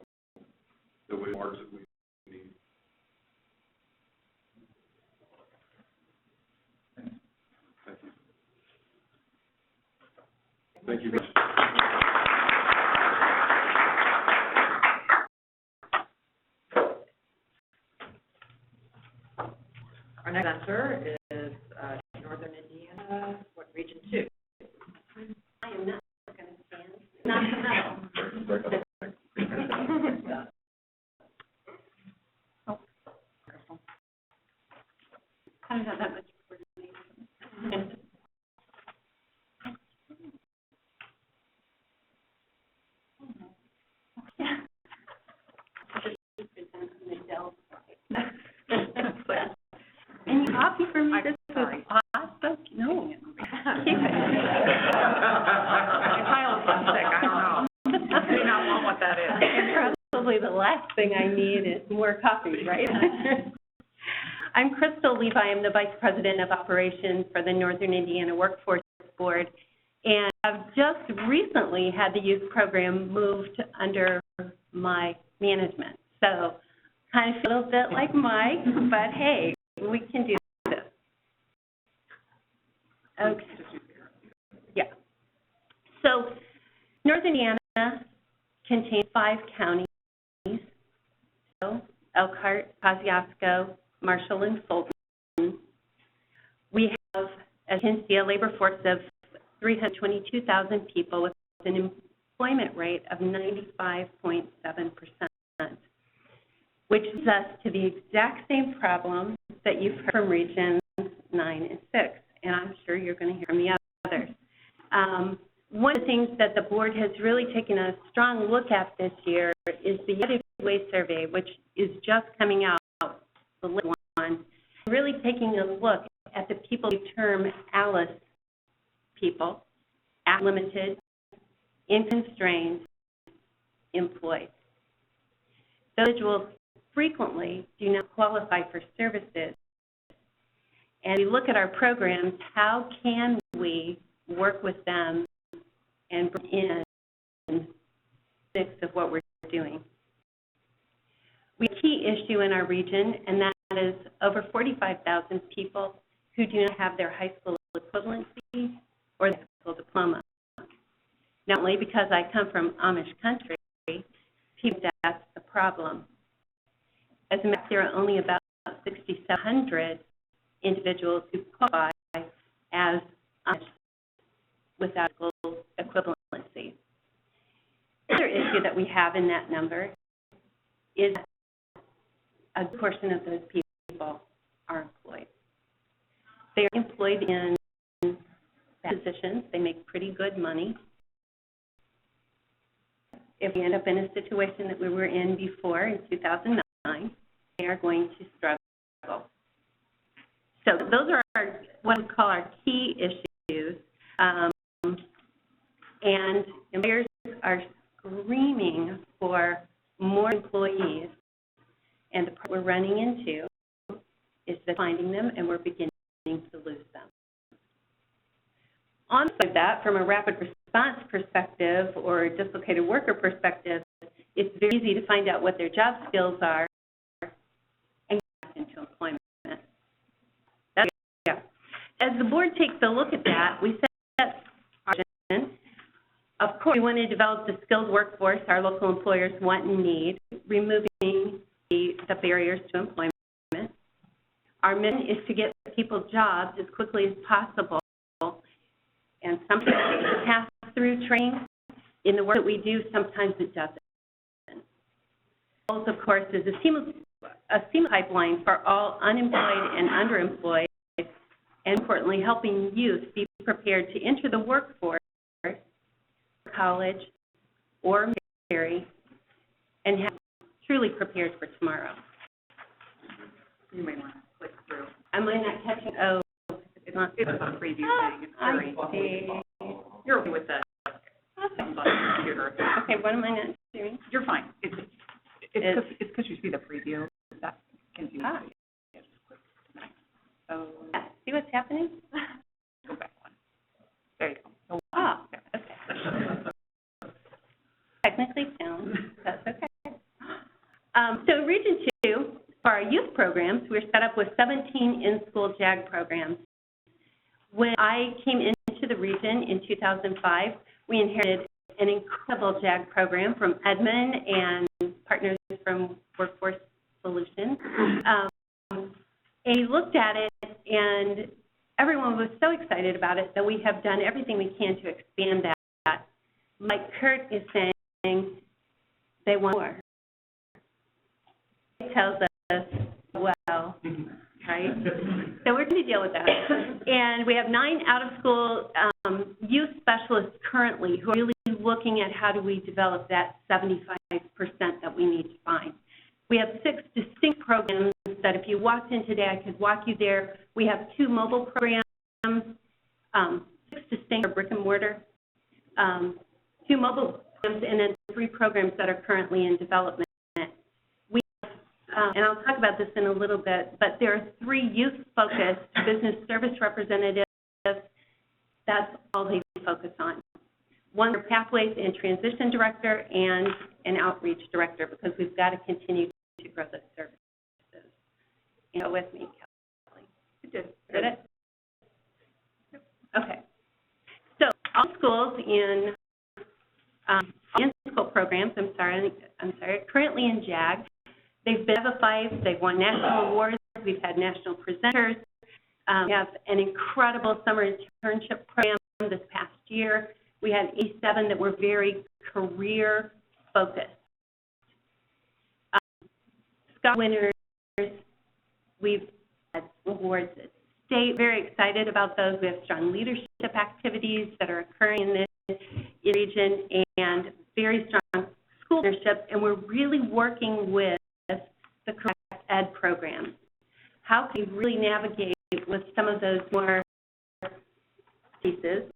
Speaker 4: the way marks that we need. Thank you. Thank you.
Speaker 1: Our next answer is Northern Indiana, what, Region 2?
Speaker 7: I am not going to stand. Not to know.
Speaker 8: I don't have that much coordination. Any copy for me? This is awesome. No. My child was sick. I don't know. I do not want what that is.
Speaker 9: And probably the last thing I need is more coffee, right? I'm Crystal Levi. I'm the Vice President of Operations for the Northern Indiana Workforce Board, and I've just recently had the youth program moved under my management. So kind of feel a little bit like Mike, but hey, we can do this. Okay. Yeah. So Northern Indiana contains 5 counties, so Elkhart, Kosciuszko, Marshall, and Fulton. We have, as you can see, a labor force of 322,000 people with an employment rate of 95.7%, which is us to the exact same problem that you've heard from Regions 9 and 6, and I'm sure you're going to hear from the others. One of the things that the board has really taken a strong look at this year is the United Way survey, which is just coming out, the latest one, really taking a look at the people we term ALICE people, limited, unconstrained, employed. Those individuals frequently do not qualify for services. And we look at our programs, how can we work with them and bring in the mix of what we're doing. We have a key issue in our region, and that is over 45,000 people who do not have their high school equivalency or their high school diploma. Not only because I come from Amish country, people, that's the problem. As a matter of fact, there are only about 6,700 individuals who qualify as Amish without equivalency. The other issue that we have in that number is that a good portion of those people are employed. They are employed in positions, they make pretty good money. If we end up in a situation that we were in before, in 2009, they are going to struggle. So those are what we call our key issues. And employers are screaming for more employees. And the part we're running into is that finding them, and we're beginning to lose them. On top of that, from a rapid response perspective or dislocated worker perspective, it's very easy to find out what their job skills are and get into employment. As the board takes a look at that, we set our vision. Of course, we want to develop the skilled workforce our local employers want and need, removing the barriers to employment. Our mission is to get people jobs as quickly as possible, and sometimes it pass through training. In the work that we do, sometimes it doesn't. Goals, of course, is a seamless pipeline for all unemployed and underemployed, and importantly, helping youth be prepared to enter the workforce, college, or military, and have truly prepared for tomorrow.
Speaker 8: You may want to click through.
Speaker 9: Am I not catching? Oh, it's not.
Speaker 8: It's a preview thing. It's very,
Speaker 9: I see.
Speaker 8: you're okay with that. On the computer.
Speaker 9: Okay, what am I not doing?
Speaker 8: You're fine. It's because you see the preview. That confusing.
Speaker 9: Ah.
Speaker 8: Yeah, just click tonight. So
Speaker 9: See what's happening?
Speaker 8: go back one. There you go.
Speaker 9: Ah, okay. Technically challenged, that's okay. So Region 2, for our youth programs, we're set up with 17 in-school JAG programs. When I came into the region in 2005, we inherited an incredible JAG program from Edmund and partners from Workforce Solutions. And we looked at it, and everyone was so excited about it that we have done everything we can to expand that. Like Kurt is saying, they want more. It tells us, well, right? So we're going to deal with that. And we have 9 out-of-school youth specialists currently who are really looking at how do we develop that 75% that we need to find. We have 6 distinct programs that if you walked in today, I could walk you there. We have 2 mobile programs, 6 distinct for brick and mortar, 2 mobile programs, and then 3 programs that are currently in development. We have, and I'll talk about this in a little bit, but there are 3 youth-focused business service representatives. That's all they focus on. 1 Pathways and Transition Director and an Outreach Director, because we've got to continue to grow those services. You know, with me, Kelly. Did it? Okay. So all schools in school programs, I'm sorry, currently in JAG, they've been verified, they've won national awards, we've had national presenters. We have an incredible summer internship program this past year. We had 87 that were very career focused. Scholar winners, we've had awards at state, very excited about those. We have strong leadership activities that are occurring in this region and very strong school leadership, and we're really working with the correct ed programs. How can we really navigate with some of those more pieces?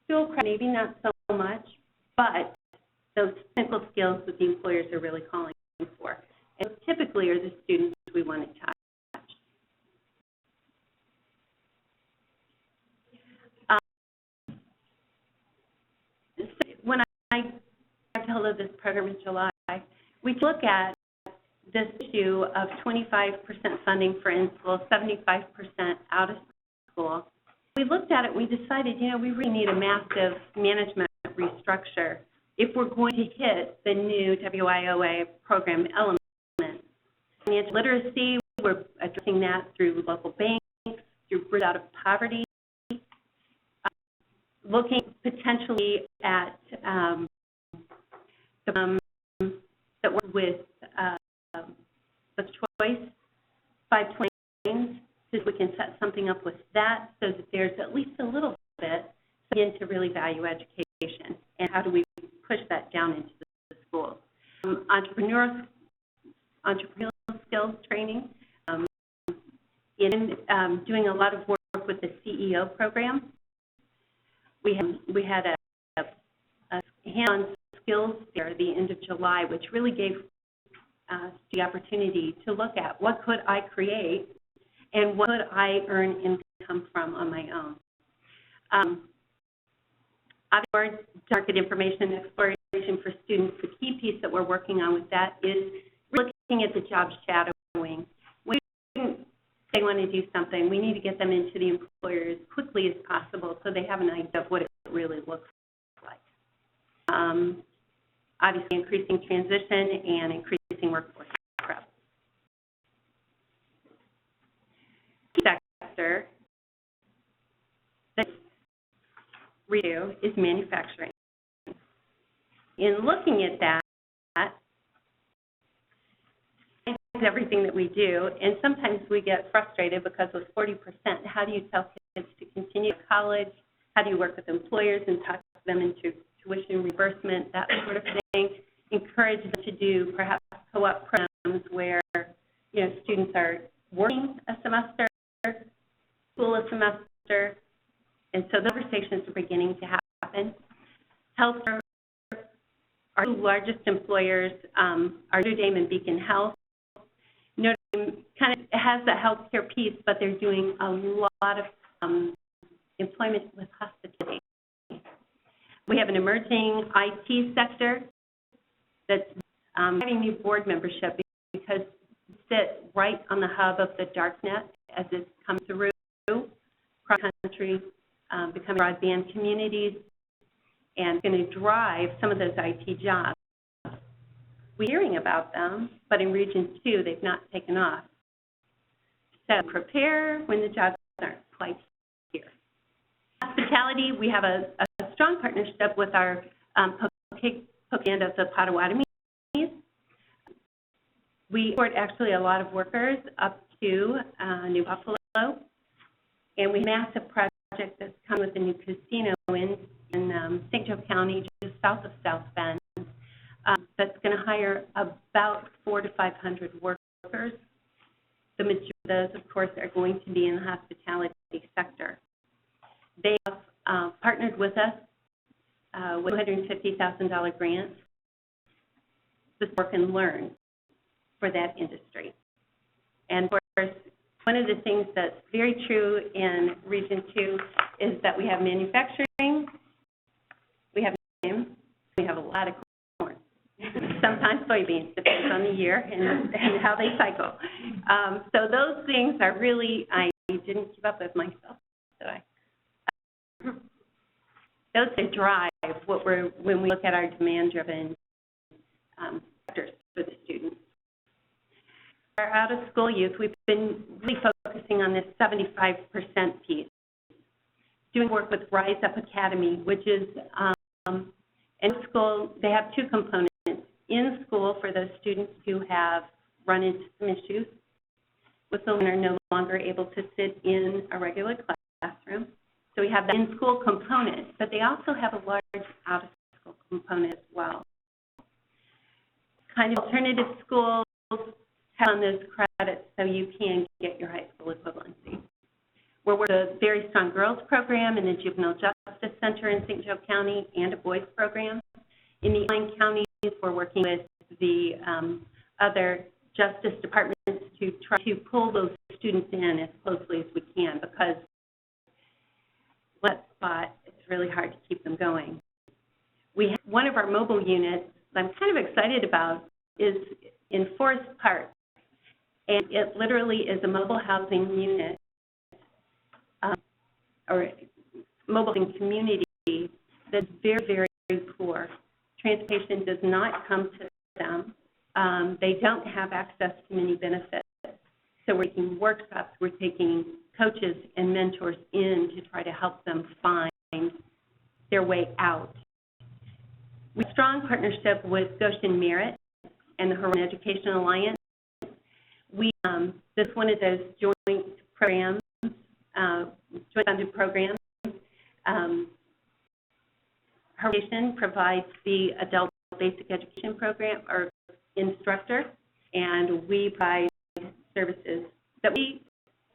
Speaker 9: Dual credit, maybe not so much, but those technical skills that the employers are really calling for. And typically are the students we want to touch. When I got hold of this program in July, we look at this issue of 25% funding for in-school, 75% out of school. We looked at it, we decided, you know, we really need a massive management restructure if we're going to hit the new WIOA program element. Financial literacy, we're addressing that through local banks, through Bridge Out of Poverty, looking potentially at that work with the choice 520, so we can set something up with that so that there's at least a little bit really value education, and how do we push that down into the schools. Entrepreneurial skills training, doing a lot of work with the CEO program. We had a hands-on skills fair at the end of July, which really gave us the opportunity to look at what could I create and what could I earn income from on my own. Obviously, market information exploration for students, the key piece that we're working on with that is looking at the job shadowing. When they want to do something, we need to get them into the employer as quickly as possible so they have an idea of what it really looks like. Obviously, increasing transition and increasing workforce prep. Sector that we do is manufacturing. In looking at that, everything that we do, and sometimes we get frustrated because with 40%, how do you tell kids to continue college? How do you work with employers and talk them into tuition reimbursement, that sort of thing? Encourage them to do perhaps co-op programs where, you know, students are working a semester, school a semester, and so the conversations are beginning to happen. Healthcare, our two largest employers are Notre Dame and Beacon Health. Notre Dame kind of has the healthcare piece, but they're doing a lot of employment with hospitality. We have an emerging IT sector that's having new board membership because we sit right on the hub of the darknet as it comes through across the country, becoming broadband communities, and going to drive some of those IT jobs. We're hearing about them, but in Region 2, they've not taken off. So prepare when the jobs aren't quite here. Hospitality, we have a strong partnership with our Pokand of the Potawatomi. We import actually a lot of workers up to New Buffalo, and we have a massive project that's coming with a new casino in St. Joe County, just south of South Bend, that's going to hire about 400 to 500 workers. The majority of those, of course, are going to be in the hospitality sector. They have partnered with us with $250,000 grants to work and learn for that industry. And of course, one of the things that's very true in Region 2 is that we have manufacturing, we have we have a lot of corn, sometimes soybeans, depends on the year and how they cycle. So those things are really, I didn't keep up with myself, did I? Those that drive what when we look at our demand-driven sectors for the students. Our out-of-school youth, we've been really focusing on this 75% piece. Doing work with Rise Up Academy, which is in school, they have two components. In school, for those students who have run into some issues with the learner no longer able to sit in a regular classroom. So we have the in-school component, but they also have a large out-of-school component as well. Kind of alternative schools have on those credits so you can get your high school equivalency. We're working with a very strong girls program in the Juvenile Justice Center in St. Joe County and a boys program. In the inline counties, we're working with the other justice departments to try to pull those students in as closely as we can, because that spot, it's really hard to keep them going. We have one of our mobile units that I'm kind of excited about is in Forest Park, and it literally is a mobile housing unit or mobile housing community that's very, very poor. Transportation does not come to them. They don't have access to many benefits. So we're taking workshops, we're taking coaches and mentors in to try to help them find their way out. We have a strong partnership with Goshen Merit and the Huron Education Alliance. This is one of those joint programs, joint funded programs her organization provides the adult basic education program or instructor, and we provide services that we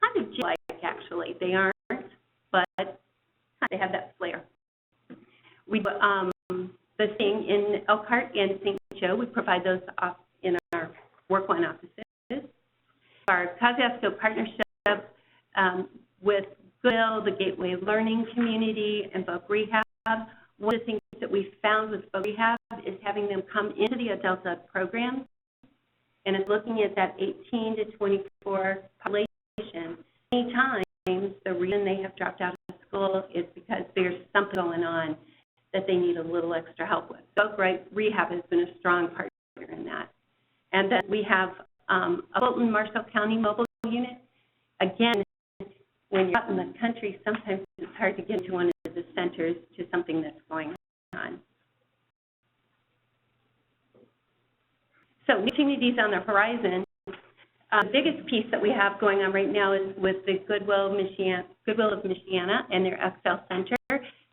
Speaker 9: kind of like, actually. They aren't, but they have that flair. We the thing in Elkhart and St. Joe, we provide those off in our Work One offices. Our Kosciuszko partnership with Goodwill, the Gateway Learning Community, and Voc Rehab. One of the things that we found with Voc Rehab is having them come into the adult ed program, and it's looking at that 18 to 24 population. Many times, the reason they have dropped out of school is because there's something going on that they need a little extra help with. Voc Rehab has been a strong partner in that. And then we have a Fulton Marshall County mobile unit. Again, when you're out in the country, sometimes it's hard to get to one of the centers to something that's going on. So, new opportunities on the horizon. The biggest piece that we have going on right now is with the Goodwill of Michiana and their Excel Center.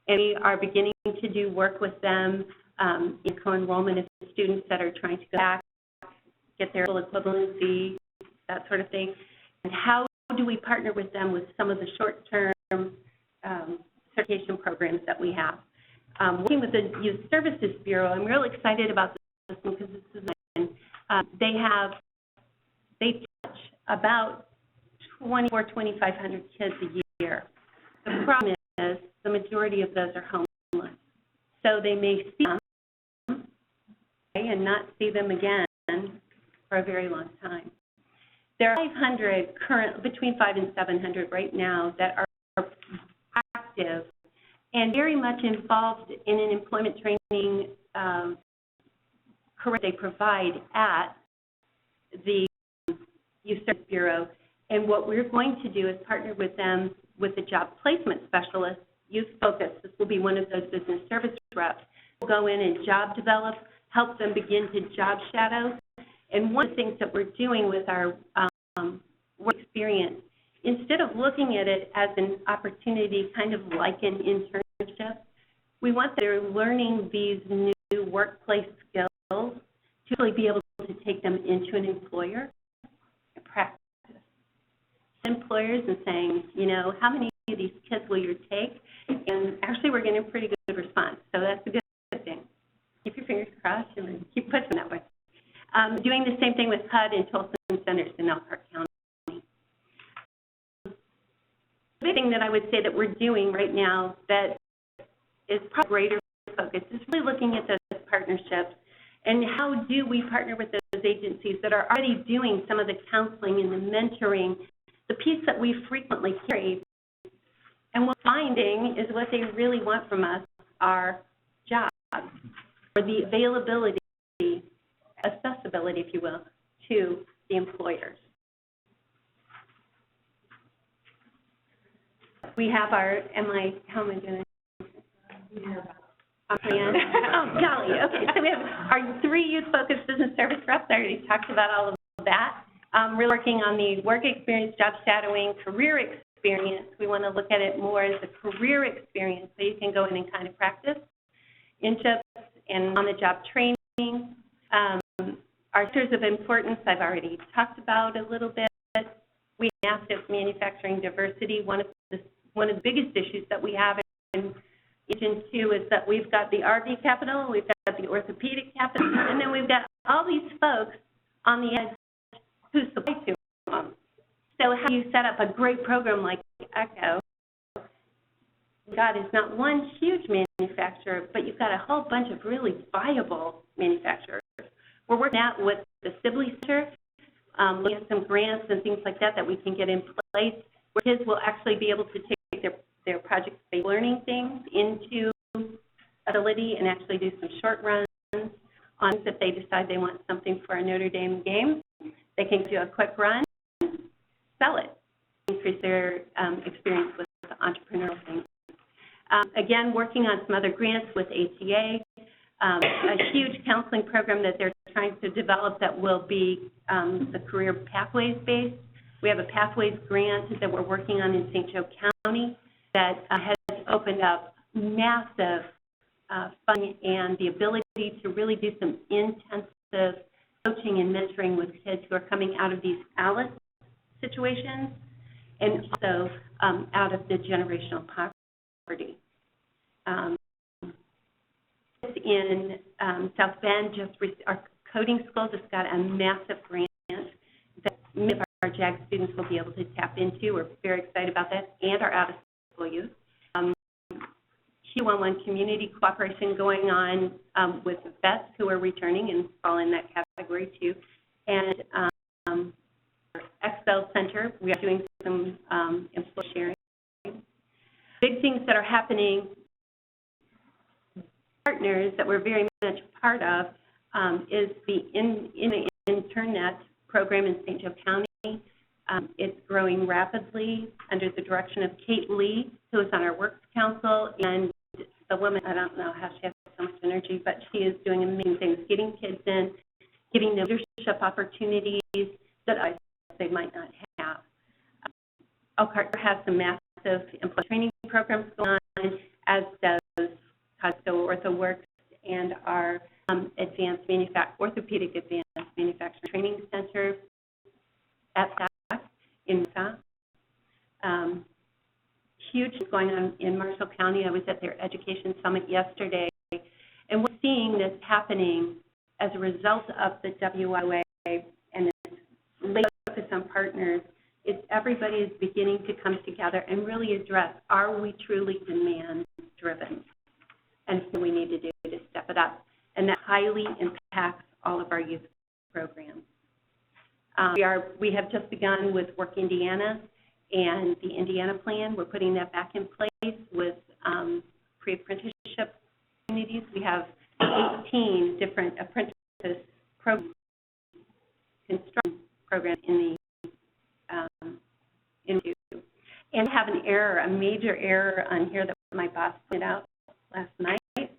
Speaker 9: And we are beginning to do work with them in co-enrollment of students that are trying to go back, get their full equivalency, that sort of thing. And how do we partner with them with some of the short-term certification programs that we have? Working with the Youth Services Bureau, I'm really excited about this one because this is they touch about 2,500 kids a year. The problem is the majority of those are homeless. So they may see them and not see them again for a very long time. There are 500 between 500 and 700 right now that are active and very much involved in an employment training career they provide at the Youth Service Bureau. And what we're going to do is partner with them with a job placement specialist, Youth Focus. This will be one of those business service reps. We'll go in and job develop, help them begin to job shadow. And one of the things that we're doing with our work experience, instead of looking at it as an opportunity kind of like an internship, we want them to learning these new workplace skills to really be able to take them into an employer and practice. Employers and saying, you know, how many of these kids will you take? And actually we're getting a pretty good response, so that's a good thing. Keep your fingers crossed and keep pushing that way. Doing the same thing with HUD and Tolson Centers in Elkhart County. The big thing that I would say that we're doing right now that is probably greater focus is really looking at those partnerships and how do we partner with those agencies that are already doing some of the counseling and the mentoring, the piece that we frequently carry. And what we're finding is what they really want from us are jobs, or the availability, accessibility, if you will, to the employers. We have our, how am I doing? Plan. Oh, golly, okay. So we have our 3 youth-focused business service reps. I already talked about all of that. We're working on the work experience, job shadowing, career experience. We want to look at it more as a career experience so you can go in and kind of practice internships and on-the-job training. Our sectors of importance, I've already talked about a little bit. We have manufacturing diversity. One of the biggest issues that we have in Region 2 is that we've got the RV capital, we've got the orthopedic capital, and then we've got all these folks on the edge who supply to them. So how do you set up a great program like ECHO? God is not one huge manufacturer, but you've got a whole bunch of really viable manufacturers. We're working out with the Sibley Center, looking at some grants and things like that we can get in place where kids will actually be able to take their project-based learning things into ability and actually do some short runs on if they decide they want something for a Notre Dame game. They can do a quick run, sell it, increase their experience with the entrepreneurial things. Again, working on some other grants with ATA, a huge counseling program that they're trying to develop that will be the career pathways based. We have a pathways grant that we're working on in St. Joe County that has opened up massive funding and the ability to really do some intensive coaching and mentoring with kids who are coming out of these ALICE situations and also out of the generational poverty. In South Bend, our coding school just got a massive grant that many of our JAG students will be able to tap into. We're very excited about that, and our out-of-school youth. Q11 community cooperation going on with vets who are returning and fall in that category too. And Expel Center, we are doing some employee sharing. Big things that are happening, partners that we're very much part of is the Internet program in St. Joe County. It's growing rapidly under the direction of Kate Lee, who is on our Works Council, and the woman, I don't know how she has so much energy, but she is doing amazing things, getting kids in, giving them leadership opportunities that they might not have. Elkhart has some massive employee training programs going on, as does Costco OrthoWorks and our Orthopedic Advanced Manufacturing Training Center at SWIC in Utah. Huge going on in Marshall County. I was at their education summit yesterday, and we're seeing this happening as a result of the WIA and its late focus on partners. Is everybody is beginning to come together and really address, are we truly demand-driven? And so we need to do to step it up. And that highly impacts all of our youth programs. We have just begun with Work Indiana and the Indiana plan. We're putting that back in place with pre-apprenticeship communities. We have 18 different apprentice programs, construction programs in and have an error, a major error on here that my boss pointed out last night at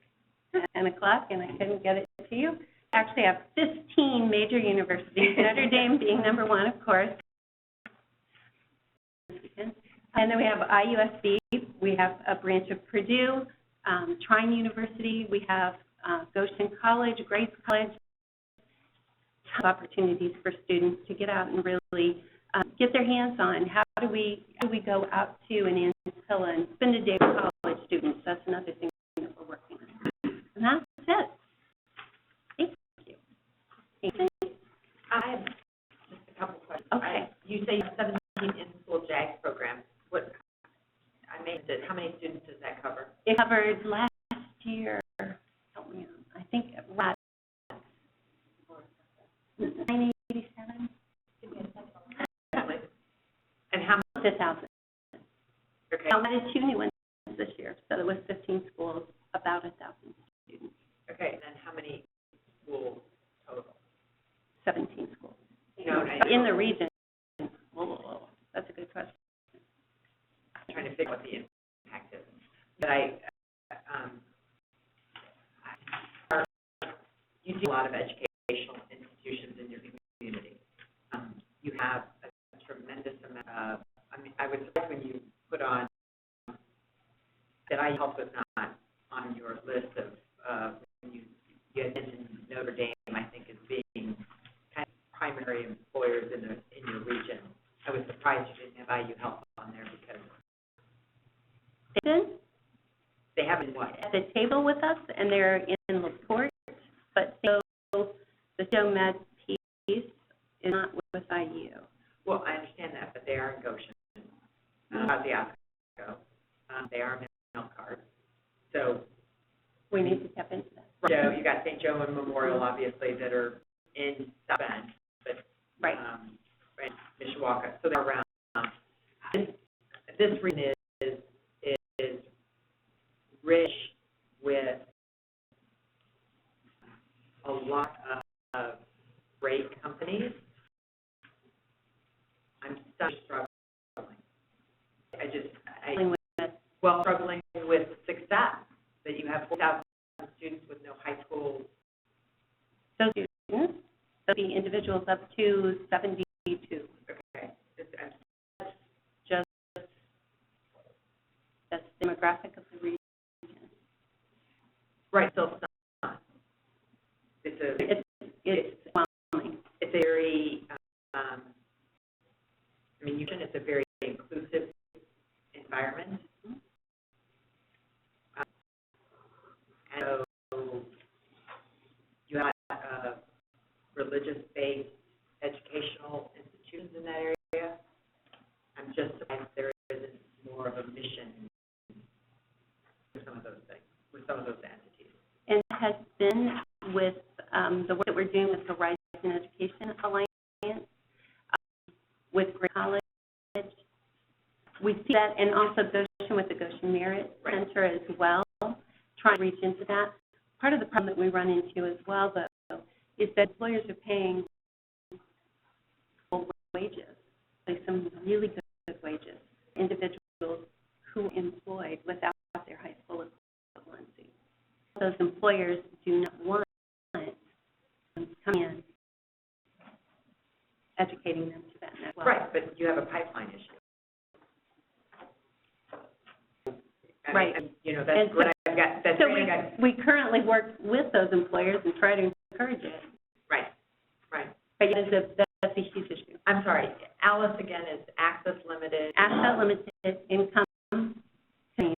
Speaker 9: 10 o'clock, and I couldn't get it to you. Actually, I have 15 major universities, Notre Dame being number one, of course. And then we have IUSC. We have a branch of Purdue, Trine University. We have Goshen College, Grace College. Opportunities for students to get out and really get their hands on. How do we go out to an Ancilla and spend a day with college students? That's another thing that we're working on. And that's it. Thank you. Thank you.
Speaker 1: I have just a couple questions.
Speaker 9: Okay.
Speaker 1: You say you have 17 in-school JAG programs. How many students does that cover?
Speaker 9: It covered last year, help me out, I think last 987.
Speaker 1: And how much?
Speaker 9: 1,000.
Speaker 1: Okay.
Speaker 9: Now, that is 2 new ones this year, so there was 15 schools, about 1,000 students.
Speaker 1: Okay, and then how many schools total?
Speaker 9: 17 schools.
Speaker 1: No,
Speaker 9: In the region. Whoa, that's a good question.
Speaker 1: I'm trying to figure out what the impact is. But you do a lot of educational institutions in your community. You have a tremendous amount of, I was surprised when you put on that I help was not on your list of when you mentioned Notre Dame, I think, as being kind of primary employers in your region. I was surprised you didn't have IU Health on there because they have been what?
Speaker 9: At the table with us, and they're in LaPorte, but the Joe Med piece is not with IU.
Speaker 1: Well, I understand that, but they are in Goshen, Kosciuszko. They are in Elkhart. So
Speaker 9: we need to tap into that.
Speaker 1: Joe, you got St. Joe and Memorial, obviously, that are in South Bend, but
Speaker 9: right.
Speaker 1: And Mishawaka. So they're around. This region is rich with a lot of great companies. I'm struggling. Struggling with success, that you have 4,000 students with no high school.
Speaker 9: Those students, they'll be individuals up to 72.
Speaker 1: Okay.
Speaker 9: That's demographic of the region.
Speaker 1: Right, so it's not. It's
Speaker 9: overwhelming.
Speaker 1: it's a very, it's a very inclusive environment. And so you have religious-based educational institutions in that area. I'm just surprised there isn't more of a mission with some of those things, with some of those entities.
Speaker 9: And it has been with the work that we're doing with the Horizon Education Alliance, with Great College. We see that, and also Goshen with the Goshen Merit Center as well, trying to reach into that. Part of the problem that we run into as well, though, is that employers are paying full wages, like some really good wages, individuals who are employed without their high school equivalency. Those employers do not want them to come in, educating them to that as well.
Speaker 1: Right, but you have a pipeline issue.
Speaker 9: Right.
Speaker 1: That's what I've got, that's
Speaker 9: So
Speaker 1: what I got.
Speaker 9: we currently work with those employers and try to encourage it.
Speaker 1: Right.
Speaker 9: But that's a huge issue.
Speaker 1: I'm sorry, Alice again is access limited.
Speaker 9: Asset limited, income constrained.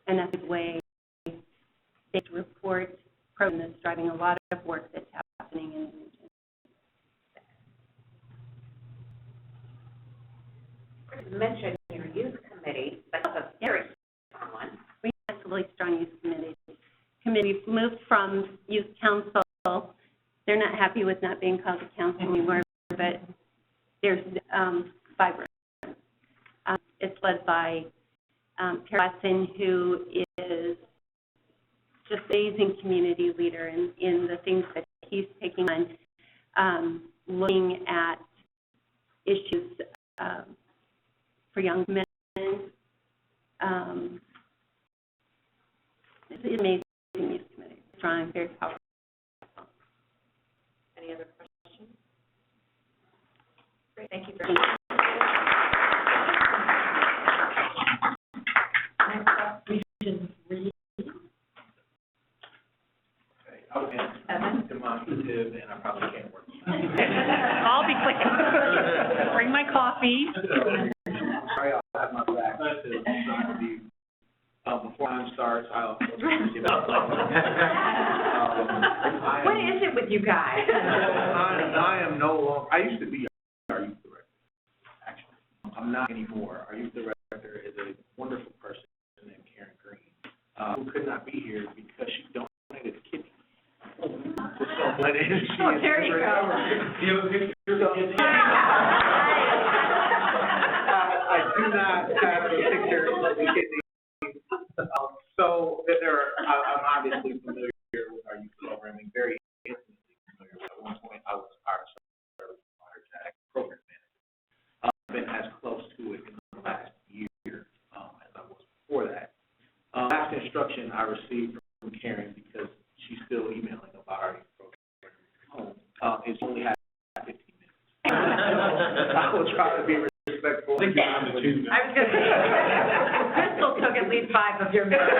Speaker 9: And that's the way they report program that's driving a lot of work that's happening in the region.
Speaker 7: You mentioned your youth committee, but that's a very strong one.
Speaker 9: We have a really strong youth committee. We've moved from youth council. They're not happy with not being called a council anymore, but there's vibrant. It's led by Perry Watson, who is just an amazing community leader in the things that he's taking on, looking at issues for young men. It's an amazing youth committee, strong, very powerful.
Speaker 1: Any other questions? Great, thank you very much. Next up, Region 3.
Speaker 5: I was demonstrative, and I probably can't work.
Speaker 8: I'll be quick. Bring my coffee.
Speaker 5: Sorry, I'll have my back to you. Before time starts, I'll give up.
Speaker 1: What is it with you guys?
Speaker 5: I am no longer, I used to be our youth director, actually. I'm not anymore. Our youth director is a wonderful person named Karen Green, who could not be here because she donated a kidney. To someone, and she is
Speaker 1: there you go.
Speaker 5: Do you have a picture of it? I do not have a picture of the kidney. So I'm obviously familiar with our youth programming, very intimately familiar. At one point, I was our service water jack program manager. I've been as close to it in the last year as I was before that. Last instruction I received from Karen, because she's still emailing about our youth program, is only had 15 minutes. I will try to be respectful.
Speaker 1: I was going to say, Crystal took at least 5 of your minutes.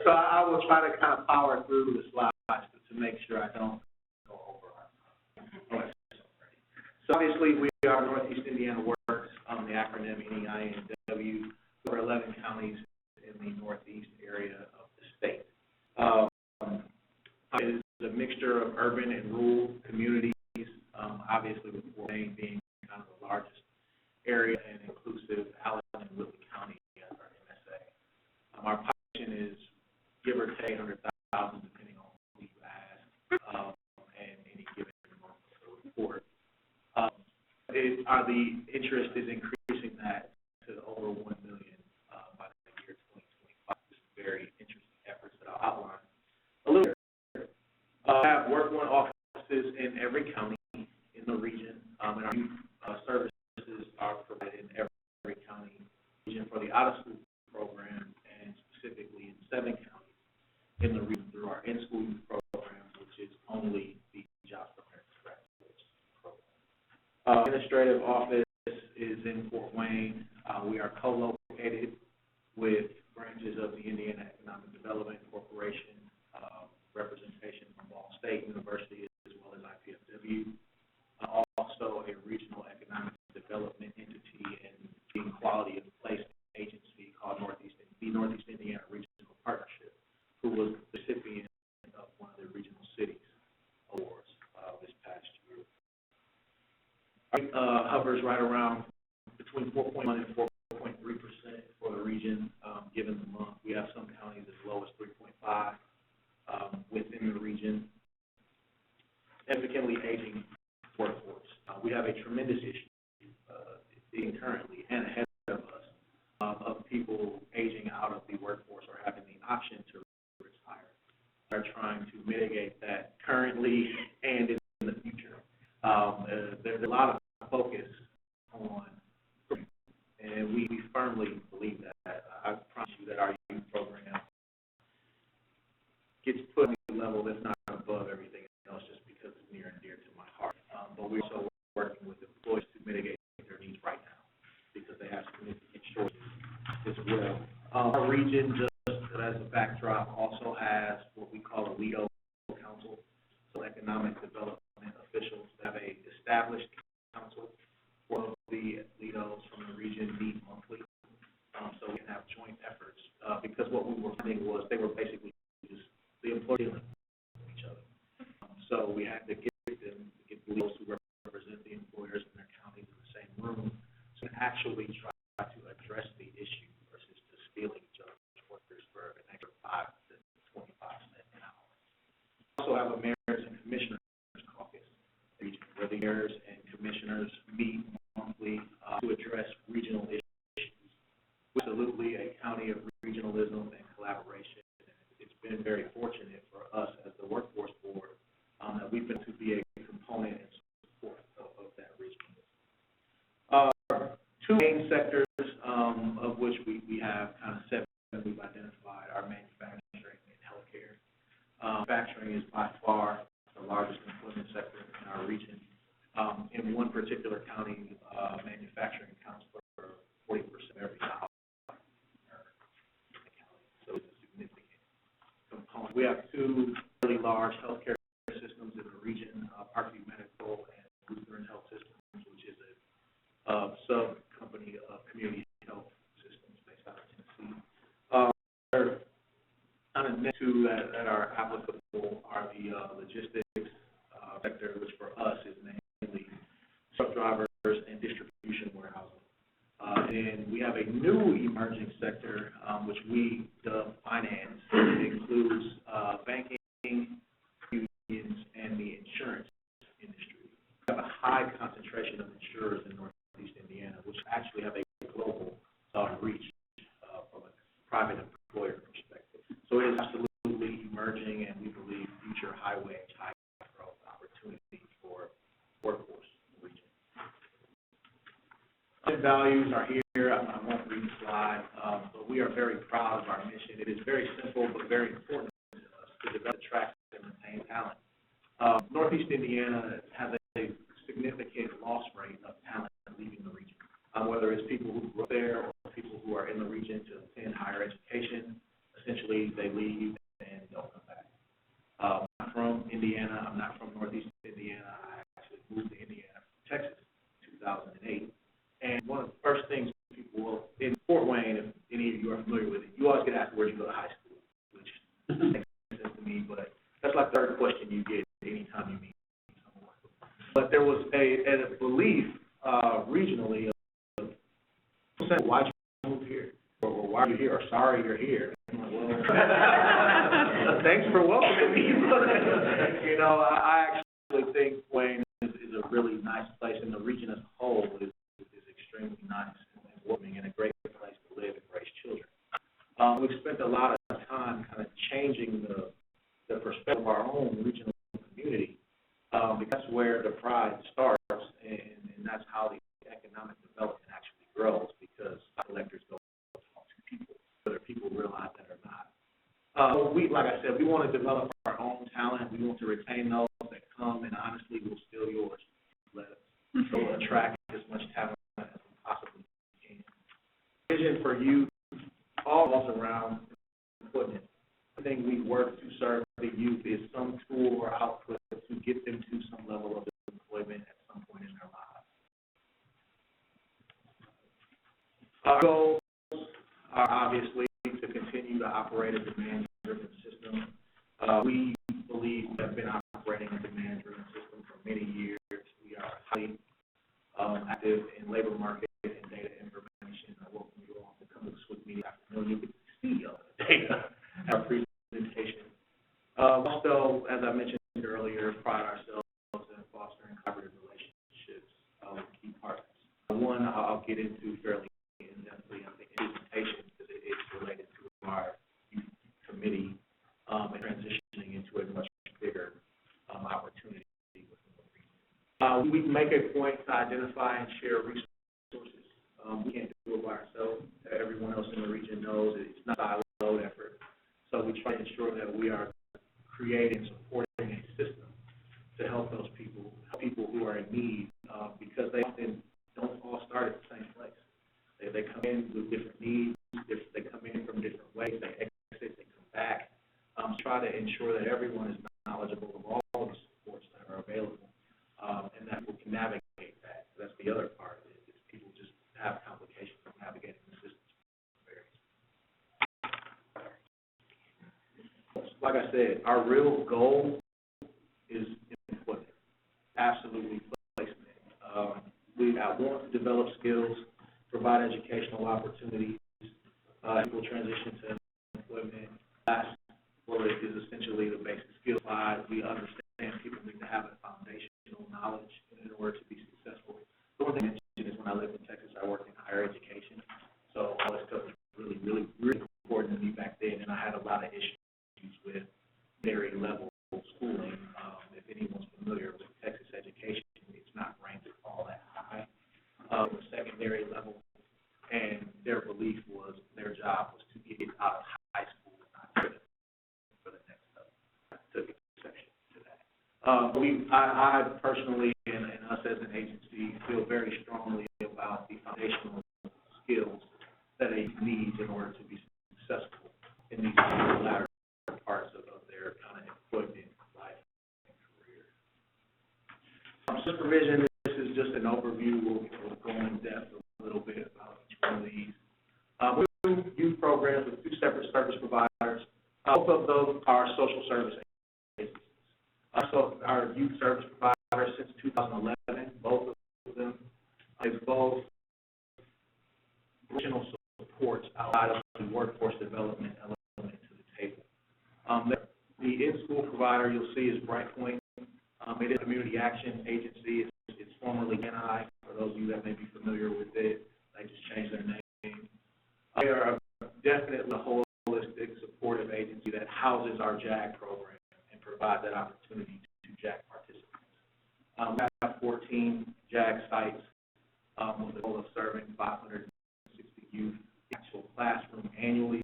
Speaker 5: So I will try to kind of power through the slides to make sure I don't go over our time. So obviously we are Northeast Indiana Works, the acronym NEINW, for 11 counties in the northeast area of the state. It is a mixture of urban and rural communities, obviously with Fort Wayne being kind of the largest area and inclusive, Allen and Whitley County as our MSA. Our population is give or take 100,000, depending on who you ask, and any given month or report. The interest is increasing that to over 1 million by the year 2025. This is very interesting efforts that I'll outline a little bit. I have work one offices in every county in the region, and our youth services are provided in every county region for the out-of-school program, and specifically in 7 counties in the region through our in-school youth program, which is only the Jobs for Parents graduate program. Administrative office is in Fort Wayne. We are co-located with branches of the Indiana Economic Development Corporation, representation from Ball State University as well as IPFW. Also a regional economic development entity and the quality of place agency called the Northeast Indiana Regional Partnership, who was the recipient of one of the regional cities awards this past year. Hovers right around between 4.1 and 4.3% for the region, given the month. We have some counties as low as 3.5 within the region. Significantly aging workforce. We have a tremendous issue currently and ahead of us of people aging out of the workforce or having the option to retire. We're trying to mitigate that currently and in the future. There's a lot of focus on, and we firmly believe that. I promise you that our youth program gets put on a level that's not above everything else just because it's near and dear to my heart. But we're also working with employees to mitigate their needs right now because they have significant shortages as well. Our region, just as a backdrop, also has what we call a LEDO council, so economic development officials have a established council. One of the LEDOs from the region meet monthly, so we can have joint efforts because what we were finding was they were basically just the employees dealing with each other. So we had to get the LEDOs who represent the employers in their counties in the same room to actually try to address the issue versus just stealing each other's workers for an extra 5 to 25 cents an hour. We also have a mayors and commissioners caucus where the mayors and commissioners meet monthly to address regional issues. We're absolutely a county of regionalism and collaboration. It's been very fortunate for us as the workforce board that we've been to be a component and support of that regionalism. Two main sectors of which we have kind of 7 we've identified are manufacturing and healthcare. Manufacturing is by far the largest employment sector in our region. In one particular county, manufacturing accounts for 40% of every dollar in the county, so it's a significant component. We have 2 really large healthcare systems in the region, Parkview Medical and Lutheran Health Systems, which is a sub-company of Community Health Systems based out of Tennessee. Kind of next 2 that are applicable are the logistics sector, which for us is mainly truck drivers and distribution warehousing. And we have a new emerging sector, which we dub finance. It includes banking, unions, and the insurance industry. We have a high concentration of insurers in Northeast Indiana, which actually have a global reach from a private employer perspective. So it is absolutely emerging, and we believe future high-wage, high-growth opportunity for workforce in the region. Our values are here. I won't read the slide, but we are very proud of our mission. It is very simple but very important to us to develop, attract, and retain talent. Northeast Indiana has a significant loss rate of talent leaving the region, whether it's people who grew up there or people who are in the region to attend higher education. Essentially, they leave and don't come back. I'm from Indiana. I'm not from Northeast Indiana. I actually moved to Indiana from Texas in 2008. And one of the first things people will, in Fort Wayne, if any of you are familiar with it, you always get asked where you go to high school, which makes sense to me, but that's like the third question you get anytime you meet someone. But there was a belief regionally of saying, why'd you move here? Or why are you here? Or sorry you're here. I'm like, well, thanks for welcoming me. You know, I actually think Wayne is a really nice place, and the region as a whole is extremely nice and welcoming and a great place to live and raise children. We've spent a lot of time kind of changing the perspective of our own regional community because that's where the pride starts, and that's how the economic development actually grows, because collectors go talk to people, whether people realize that or not. Like I said, we want to develop our own talent. We want to retain those that come and honestly will steal yours. Let us. So we'll attract as much talent as for youth, all revolves around employment. I think we work to serve the youth is some tool or output to get them to some level of employment at some point in their lives. Our goals are obviously to continue to operate a demand-driven system. We believe we have been operating a demand-driven system for many years. We are highly active in labor market and data information. I welcome you all to come to the SWIC meeting afternoon. You can see all the data in our presentation. Also, as I mentioned earlier, pride ourselves in fostering collaborative relationships with key partners. One I'll get into fairly in-depthly, I think, in presentation because it's related to our youth committee and transitioning into a much bigger opportunity within the region. We make a point to identify and share resources. We can't do it by ourselves. Everyone else in the region knows it's not a siloed effort. So we try to ensure that we are creating and supporting a system to help those people who are in need, because they often don't all start at the same place. They come in with different needs, they come in from different ways, they exit, they come back. Try to ensure that everyone is knowledgeable of all of the supports that are available, and that people can navigate that. That's the other part of it, is people just have complications of navigating the system. Like I said, our real goal is employment, absolutely placement. We want to develop skills, provide educational opportunities, people transition to employment. Last bullet is essentially the basic skill slide. We understand people need to have a foundational knowledge in order to be successful. The one thing I mentioned is when I lived in Texas, I worked in higher education, so all this stuff was really, really, really important to me back then, and I had a lot of issues with very level schooling. If anyone's familiar with Texas education, it's not ranked all that high. The secondary level, and their belief was their job was to get out of high school, not for the next level. I took exception to that. I personally, and us as an agency, feel very strongly about the foundational skills that a youth needs in order to be successful in these latter parts of their kind of employment life and career. Supervision, this is just an overview. We'll go in depth a little bit about each one of these. We do youth programs with 2 separate service providers. Both of those are social service agencies. So our youth service providers since 2011, both of them, is both regional supports outside of the workforce development element to the table. The in-school provider you'll see is Brightpoint. It is a community action agency. It's formerly NI, for those of you that may be familiar with it. They just changed their name. They are definitely a holistic, supportive agency that houses our JAG program and provides that opportunity to JAG participants. We have 14 JAG sites with the goal of serving 560 youth in actual classroom annually.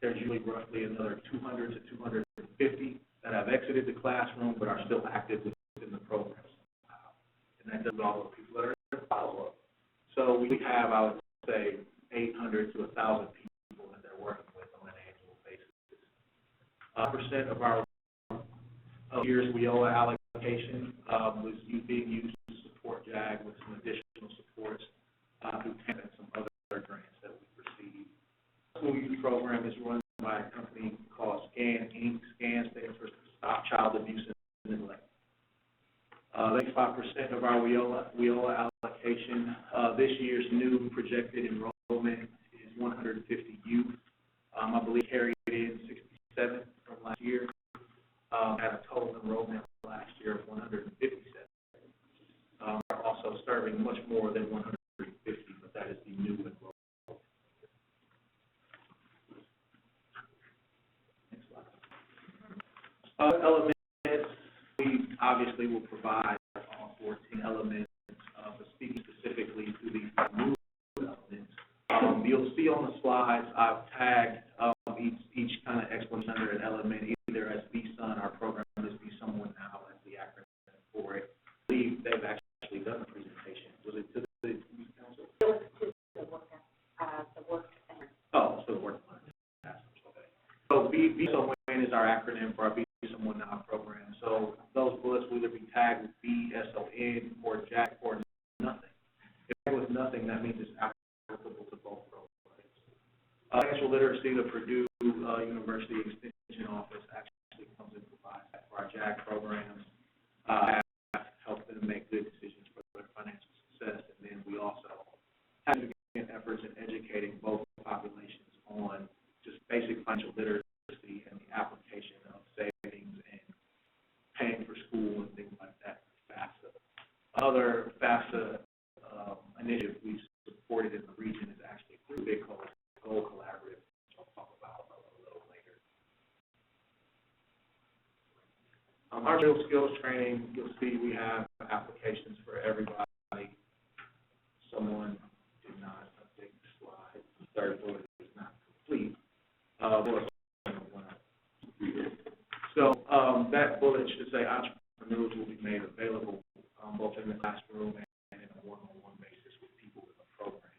Speaker 5: There's usually roughly another 200 to 250 that have exited the classroom but are still active within the program. And that does all the people that are in follow-up. So we have, I would say, 800 to 1,000 people that they're working with on an annual basis. Percent of our year's WIOA allocation was being used to support JAG with some additional supports through TANF and some other grants that we received. The school youth program is run by a company called SCAN, Inc. SCAN stands for Stop Child Abuse and Neglect. 35% of our WIOA allocation. This year's new projected enrollment is 150 youth. I believe carried in 67 from last year. Had a total enrollment last year of 157. We're also serving much more than 150, but that is the new enrollment. Next slide. Elements, we obviously will provide all 14 elements, but speaking specifically to these new elements, you'll see on the slides I've tagged each kind of explanation under an element, either as VSUN, our program is VSUN1 now, as the acronym for it. I believe they've actually done a presentation. Was it to the youth council?
Speaker 7: It was to the work
Speaker 5: our acronym for our Be Someone Now program. So those bullets will either be tagged with BSON or Jack or nothing. If it's with nothing, that means it's applicable to both programs. Financial literacy, the Purdue University Extension Office actually comes and provides that for our JAG programs, help them make good decisions for their financial success. And then we also have significant efforts in educating both populations on just basic financial literacy and the application of savings and paying for school and things like that through FAFSA. Other FAFSA initiative we've supported in the region is actually through a big goal collaborative, which I'll talk about a little later. Our middle skills training, you'll see we have applications for everybody. Someone did not update the slide. The third bullet is not complete. So that bullet should say entrepreneurs will be made available both in the classroom and in a one-on-one basis with people in the program,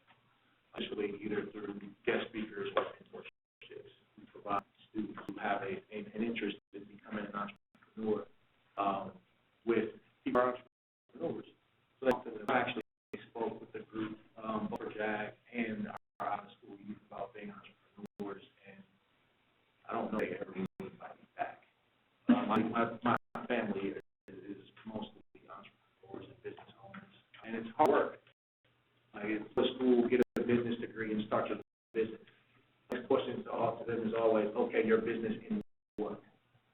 Speaker 5: usually either through guest speakers or mentorships. We provide students who have an interest in becoming an entrepreneur with people who are entrepreneurs. So I actually spoke with the group, both for JAG and our out-of-school youth about being entrepreneurs, and I don't know if they ever really invite me back. My family is mostly entrepreneurs and business owners, and it's hard work. Like, it's go to school, get a business degree, and start your business. The question to them is always, okay, your business in what?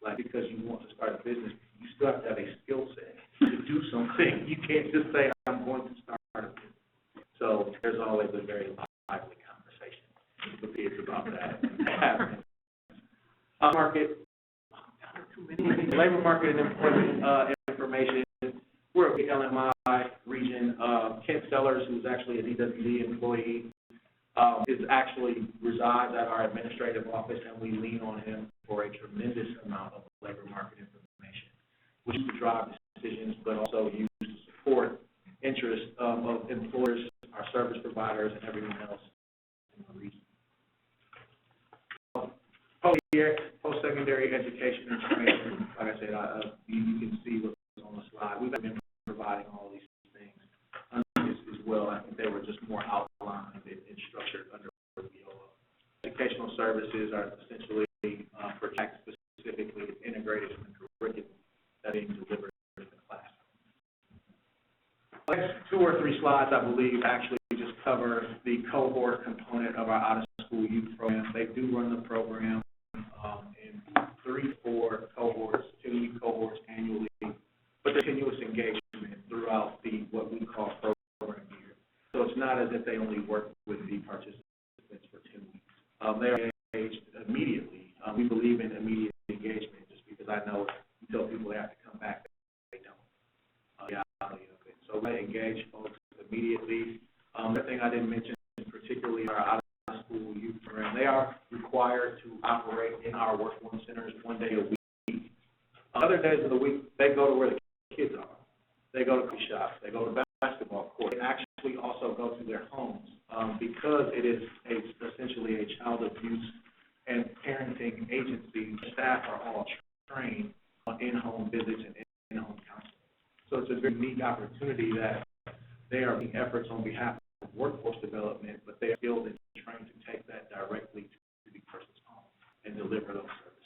Speaker 5: Like, because you want to start a business, you still have to have a skill set to do something. You can't just say, I'm going to start a business. So there's always a very lively conversation with kids about that. Market, labor market and employment information. We're a big LMI region. Kent Sellers, who's actually a DWD employee, actually resides at our administrative office, and we lean on him for a tremendous amount of labor market information, which is to drive decisions, but also used to support interests of employers, our service providers, and everyone else in the region. Post-secondary education and training, like I said, you can see what's on the slide. We've been providing all these things as well. I think they were just more outlined and structured under the VOA. Educational services are essentially, for JAG specifically, it's integrated in the curriculum that is delivered in the classroom. The next 2 or 3 slides, I believe, actually just cover the cohort component of our out-of-school youth program. They do run the program in 3-4 cohorts, 2-week cohorts annually, but continuous engagement throughout what we call program year. So it's not as if they only work with the participants for 10 weeks. They are engaged immediately. We believe in immediate engagement just because I know until people have to come back, they don't. The reality of it. So we engage folks immediately. Another thing I didn't mention, particularly our out-of-school youth program, they are required to operate in our work-one centers 1 day a week. Other days of the week, they go to where the kids are. They go to coffee shops. They go to basketball courts. They actually also go to their homes because it is essentially a child abuse and parenting agency. Staff are all trained on in-home visits and in-home counseling. So it's a very unique opportunity that they are making efforts on behalf of workforce development, but they are skilled and trained to take that directly to the person's home and deliver those services.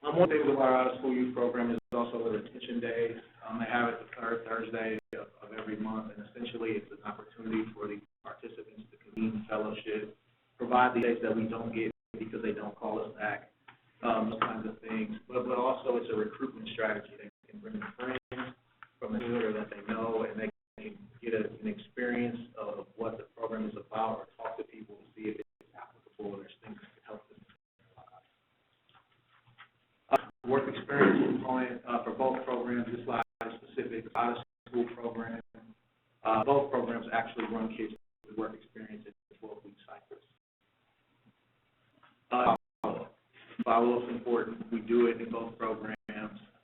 Speaker 5: One thing with our out-of-school youth program is also the retention days. They have it the third Thursday of every month, and essentially it's an opportunity for the participants to convene fellowship, provide the days that we don't get because they don't call us back, those kinds of things. But also it's a recruitment strategy. They can bring their friends from the tutor that they know, and they can get an experience of what the program is about, or talk to people to see if it's applicable, or there's things that can help them. Work experience component for both programs. This slide is specific out-of-school program. Both programs actually run kids with work experience in 12-week cycles. Follow-up is important. We do it in both programs.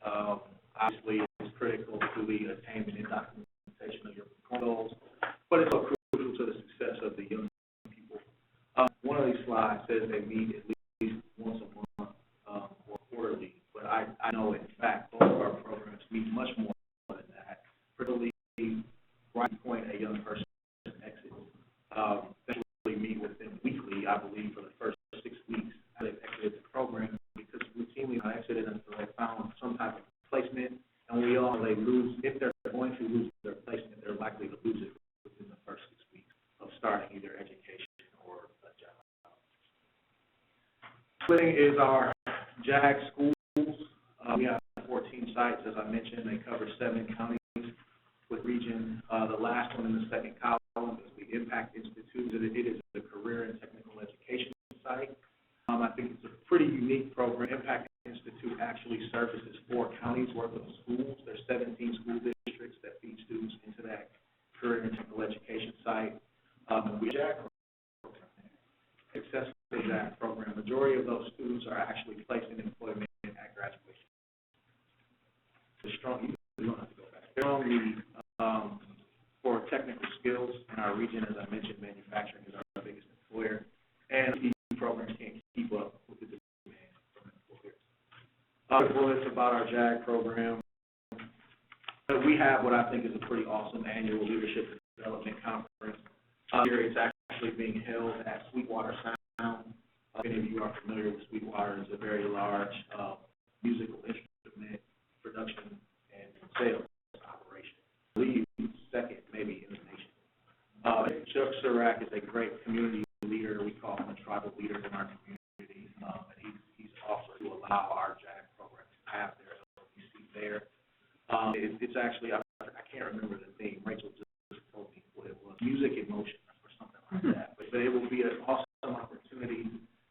Speaker 5: Obviously, it's critical to the attainment and documentation of your goals, but it's also crucial to the success of the young people. One of these slides says they meet right point a young person exits. They really meet with them weekly, I believe, for the first 6 weeks after they've exited the program, because routinely not exited until they found some type of placement, and we all, they lose, if they're going to lose their placement, they're likely to lose it within the first 6 weeks of starting either education or a job. Splitting is our JAG schools. We have 14 sites, as I mentioned. They cover 7 counties with region. The last one in the second column is the Impact Institute. It is a career and technical education site. I think it's a pretty unique program. Impact Institute actually services 4 counties worth of schools. There's 17 school districts that feed students into that career and technical education site. And we have a JAG program, successful JAG program. Majority of those students are actually placed in employment at graduation. Strong, you don't have to go back. Strongly for technical skills in our region, as I mentioned, manufacturing is our biggest employer, and these programs can't keep up with the demand from employers. Other bullets about our JAG program. We have what I think is a pretty awesome annual leadership development conference. Here it's actually being held at Sweetwater Sound. If any of you are familiar with Sweetwater, it's a very large musical instrument production and sales operation. I believe second, maybe in the nation. Chuck Surak is a great community leader. We call him a tribal leader in our community, and he's offered to allow our JAG program to have their LPC there. It's actually, I can't remember the theme. Rachel just told me what it was. Music in motion or something like that. But it will be an awesome opportunity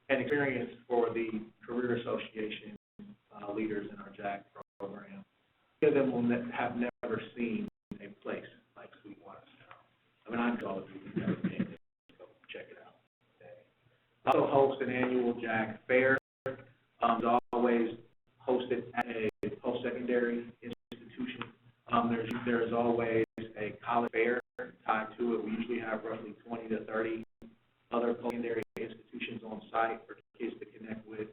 Speaker 5: and experience for the Career Association leaders in our JAG program. Many of them will have never seen a place like Sweetwater Sound. I mean, I'm all of you who've never been there, so check it out. I also host an annual JAG fair. It's always hosted at a post-secondary institution. There's always a college fair tied to it. We usually have roughly 20 to 30 other post-secondary institutions on site for kids to connect with.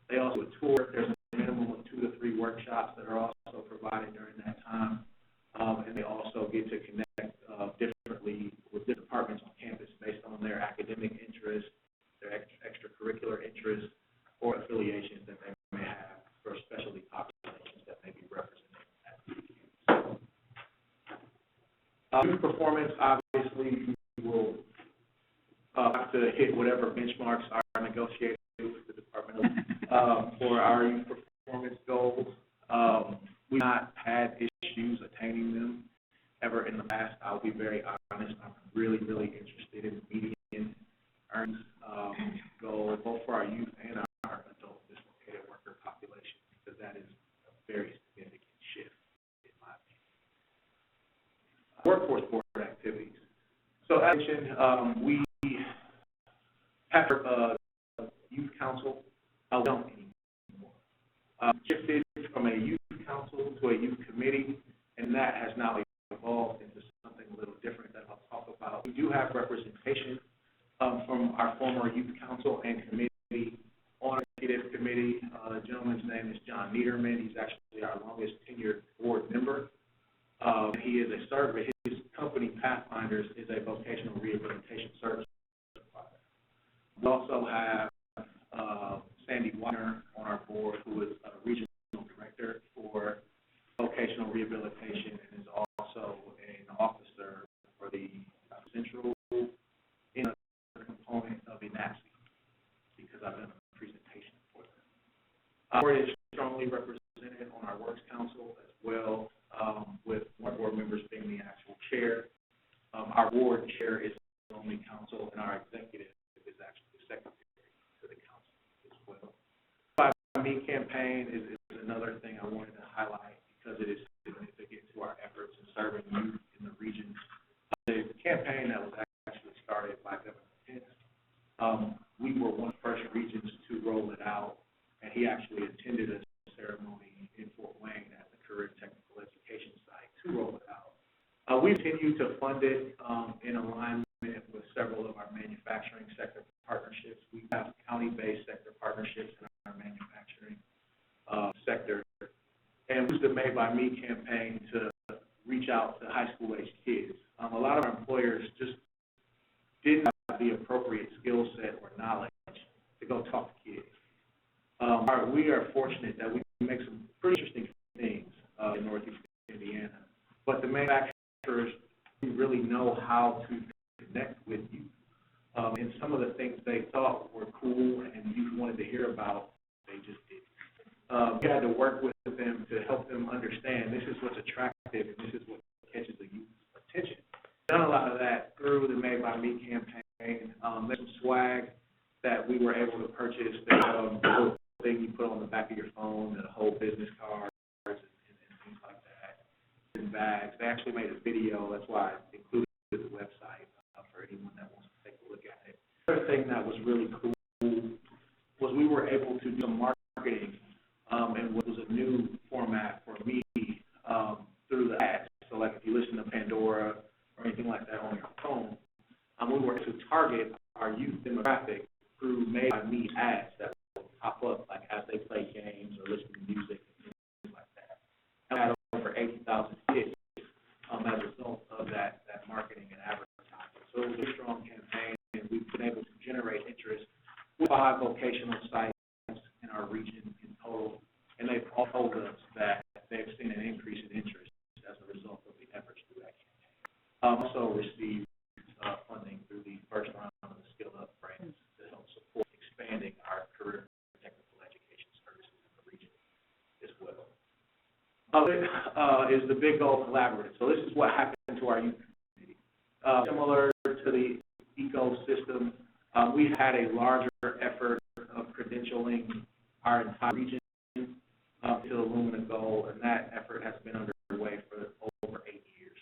Speaker 5: They also tour. There's a minimum of 2 to 3 workshops that are also provided during that time. And they also get to connect differently with different departments on campus based on their academic interests, their extracurricular interests, or affiliations that they may have for specialty populations that may be represented at the youth performance, obviously, we will have to hit whatever benchmarks are negotiated with the department for our youth performance goals. We've not had issues attaining them ever in the past. I'll be very honest. I'm really, really interested in median earnings goal, both for our youth and our adult dislocated worker population, because that is a very significant shift in my opinion. Workforce board activities. So as mentioned, we have a youth council. We don't anymore. Shifted from a youth council to a youth committee, and that has now evolved into something a little different that I'll talk about. We do have representation from our former youth council and committee on executive committee. The gentleman's name is John Niederman. He's actually our longest tenured board member. He is a server. His company, Pathfinders, is a vocational rehabilitation service provider. We also have Sandy Weiner on our board, who is a regional director for vocational rehabilitation and is also an officer for the central component of ENAPSI, because I've done a presentation for them. Our board is strongly represented on our Works Council as well, with one board members being the actual chair. Our board chair is the only council, and our executive is actually the secretary to the council as well. The Me campaign is another thing I wanted to highlight because it is significant to our efforts in serving youth in the region. The campaign that was actually started by Governor Pence, we were one of the first regions to roll it out, and he actually attended a ceremony in Fort Wayne at the Career Technical Education site to roll it out. We continue to fund it in alignment with several of our manufacturing sector partnerships. We have county-based sector partnerships in our manufacturing sector. And we used the Made by Me campaign to reach out to high school age kids. A lot of our employers just didn't have the appropriate skill set or knowledge to go talk to kids. We are fortunate that we make some pretty interesting things in Northeast Indiana, but the manufacturers really know how to connect with you. And some of the things they thought were cool and you wanted to hear about, they just didn't. We had to work with them to help them understand this is what's attractive and this is what catches the youth's attention. Done a lot of that through the Made by Me campaign. There's some swag that we were able to purchase, the little thing you put on the back of your phone, the whole business cards and things like that, and bags. They actually made a video, that's why I included the website for anyone that wants to take a look at it. The other thing that was really cool was we were able to do some marketing and what was a new format for me through the ads. So like if you listen to Pandora or anything like that on your phone, we were able to target our youth demographic through Made by Me ads that will pop up like as they play games or listen to music and things like that. And I had over 80,000 hits as a result of that marketing and advertising. So it was a strong campaign, and we've been able to generate interest with 5 vocational sites in our region in total, and they've all told us that they've seen an increase in interest as a result of the efforts through that campaign. Also received funding through the first round of the Skill Up grants to help support expanding our career and technical education services in the region as well. Is the Big Goal Collaborative. So this is what happened to our youth community. Similar to the ecosystem, we had a larger effort of credentialing our entire region to the Lumina Goal, and that effort has been underway for over 8 years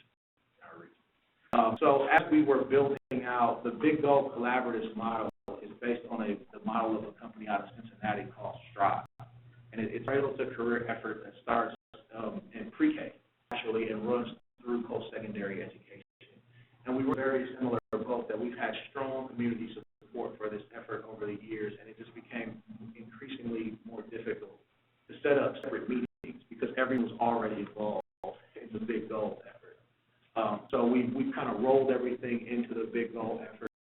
Speaker 5: in our region. So as we were building out, the Big Goal Collaborative model is based on the model of a company out of Cincinnati called Strive. And it's a cradle-to-career effort that starts in pre-K, actually, and runs through post-secondary education. And we were very similar both that we've had strong community support for this effort over the years, and it just became increasingly more difficult to set up separate meetings because everyone was already involved in the Big Goal effort. So we kind of rolled everything into the Big Goal effort.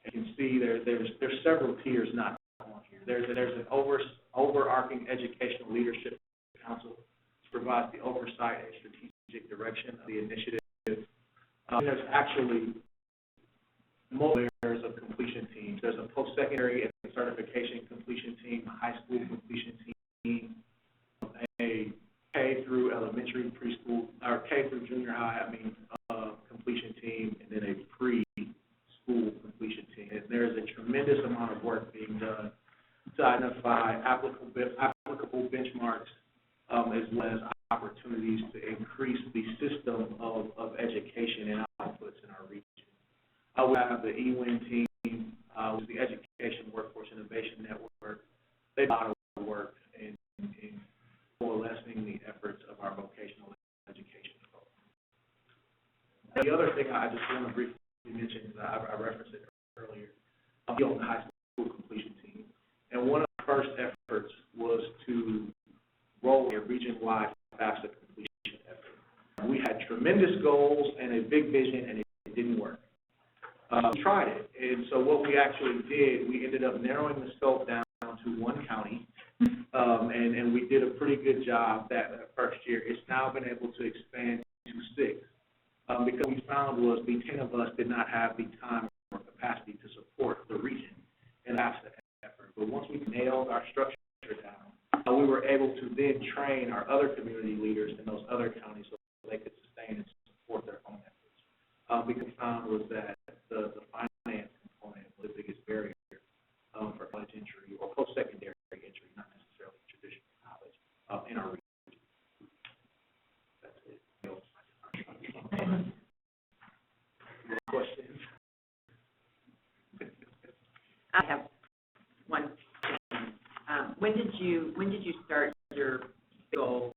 Speaker 5: You can see there's several tiers not on here. There's an overarching educational leadership council, which provides the oversight and strategic direction of the initiative. There's actually multiple layers of completion teams. There's a post-secondary and certification completion team, a high school completion team, a K through elementary, preschool, or K through junior high, completion team, and then a pre-school completion team. And there's a tremendous amount of work being done to identify applicable benchmarks as well as opportunities to increase the system of education and outputs in our region. We have the EWIN team, which is the Education Workforce Innovation Network. They do a lot of work in coalescing the efforts of our vocational education program. The other thing I just want to briefly mention, I referenced it earlier, the high school completion team. And one of the first efforts was to roll a region-wide FAFSA completion effort. We had tremendous goals and a big vision, and it didn't work. We tried it, and so what we actually did, we ended up narrowing the scope down to 1 county, and we did a pretty good job that first year. It's now been able to expand to 6, because what we found was the 10 of us did not have the time or capacity to support the region in FAFSA effort. But once we nailed our structure down, we were able to then train our other community leaders in those other counties so they could sustain and support their own efforts. Because we found was that the finance component was the biggest barrier for college entry or post-secondary entry, not necessarily traditional college, in our region. That's it. Questions?
Speaker 1: I have one question. When did you start your goal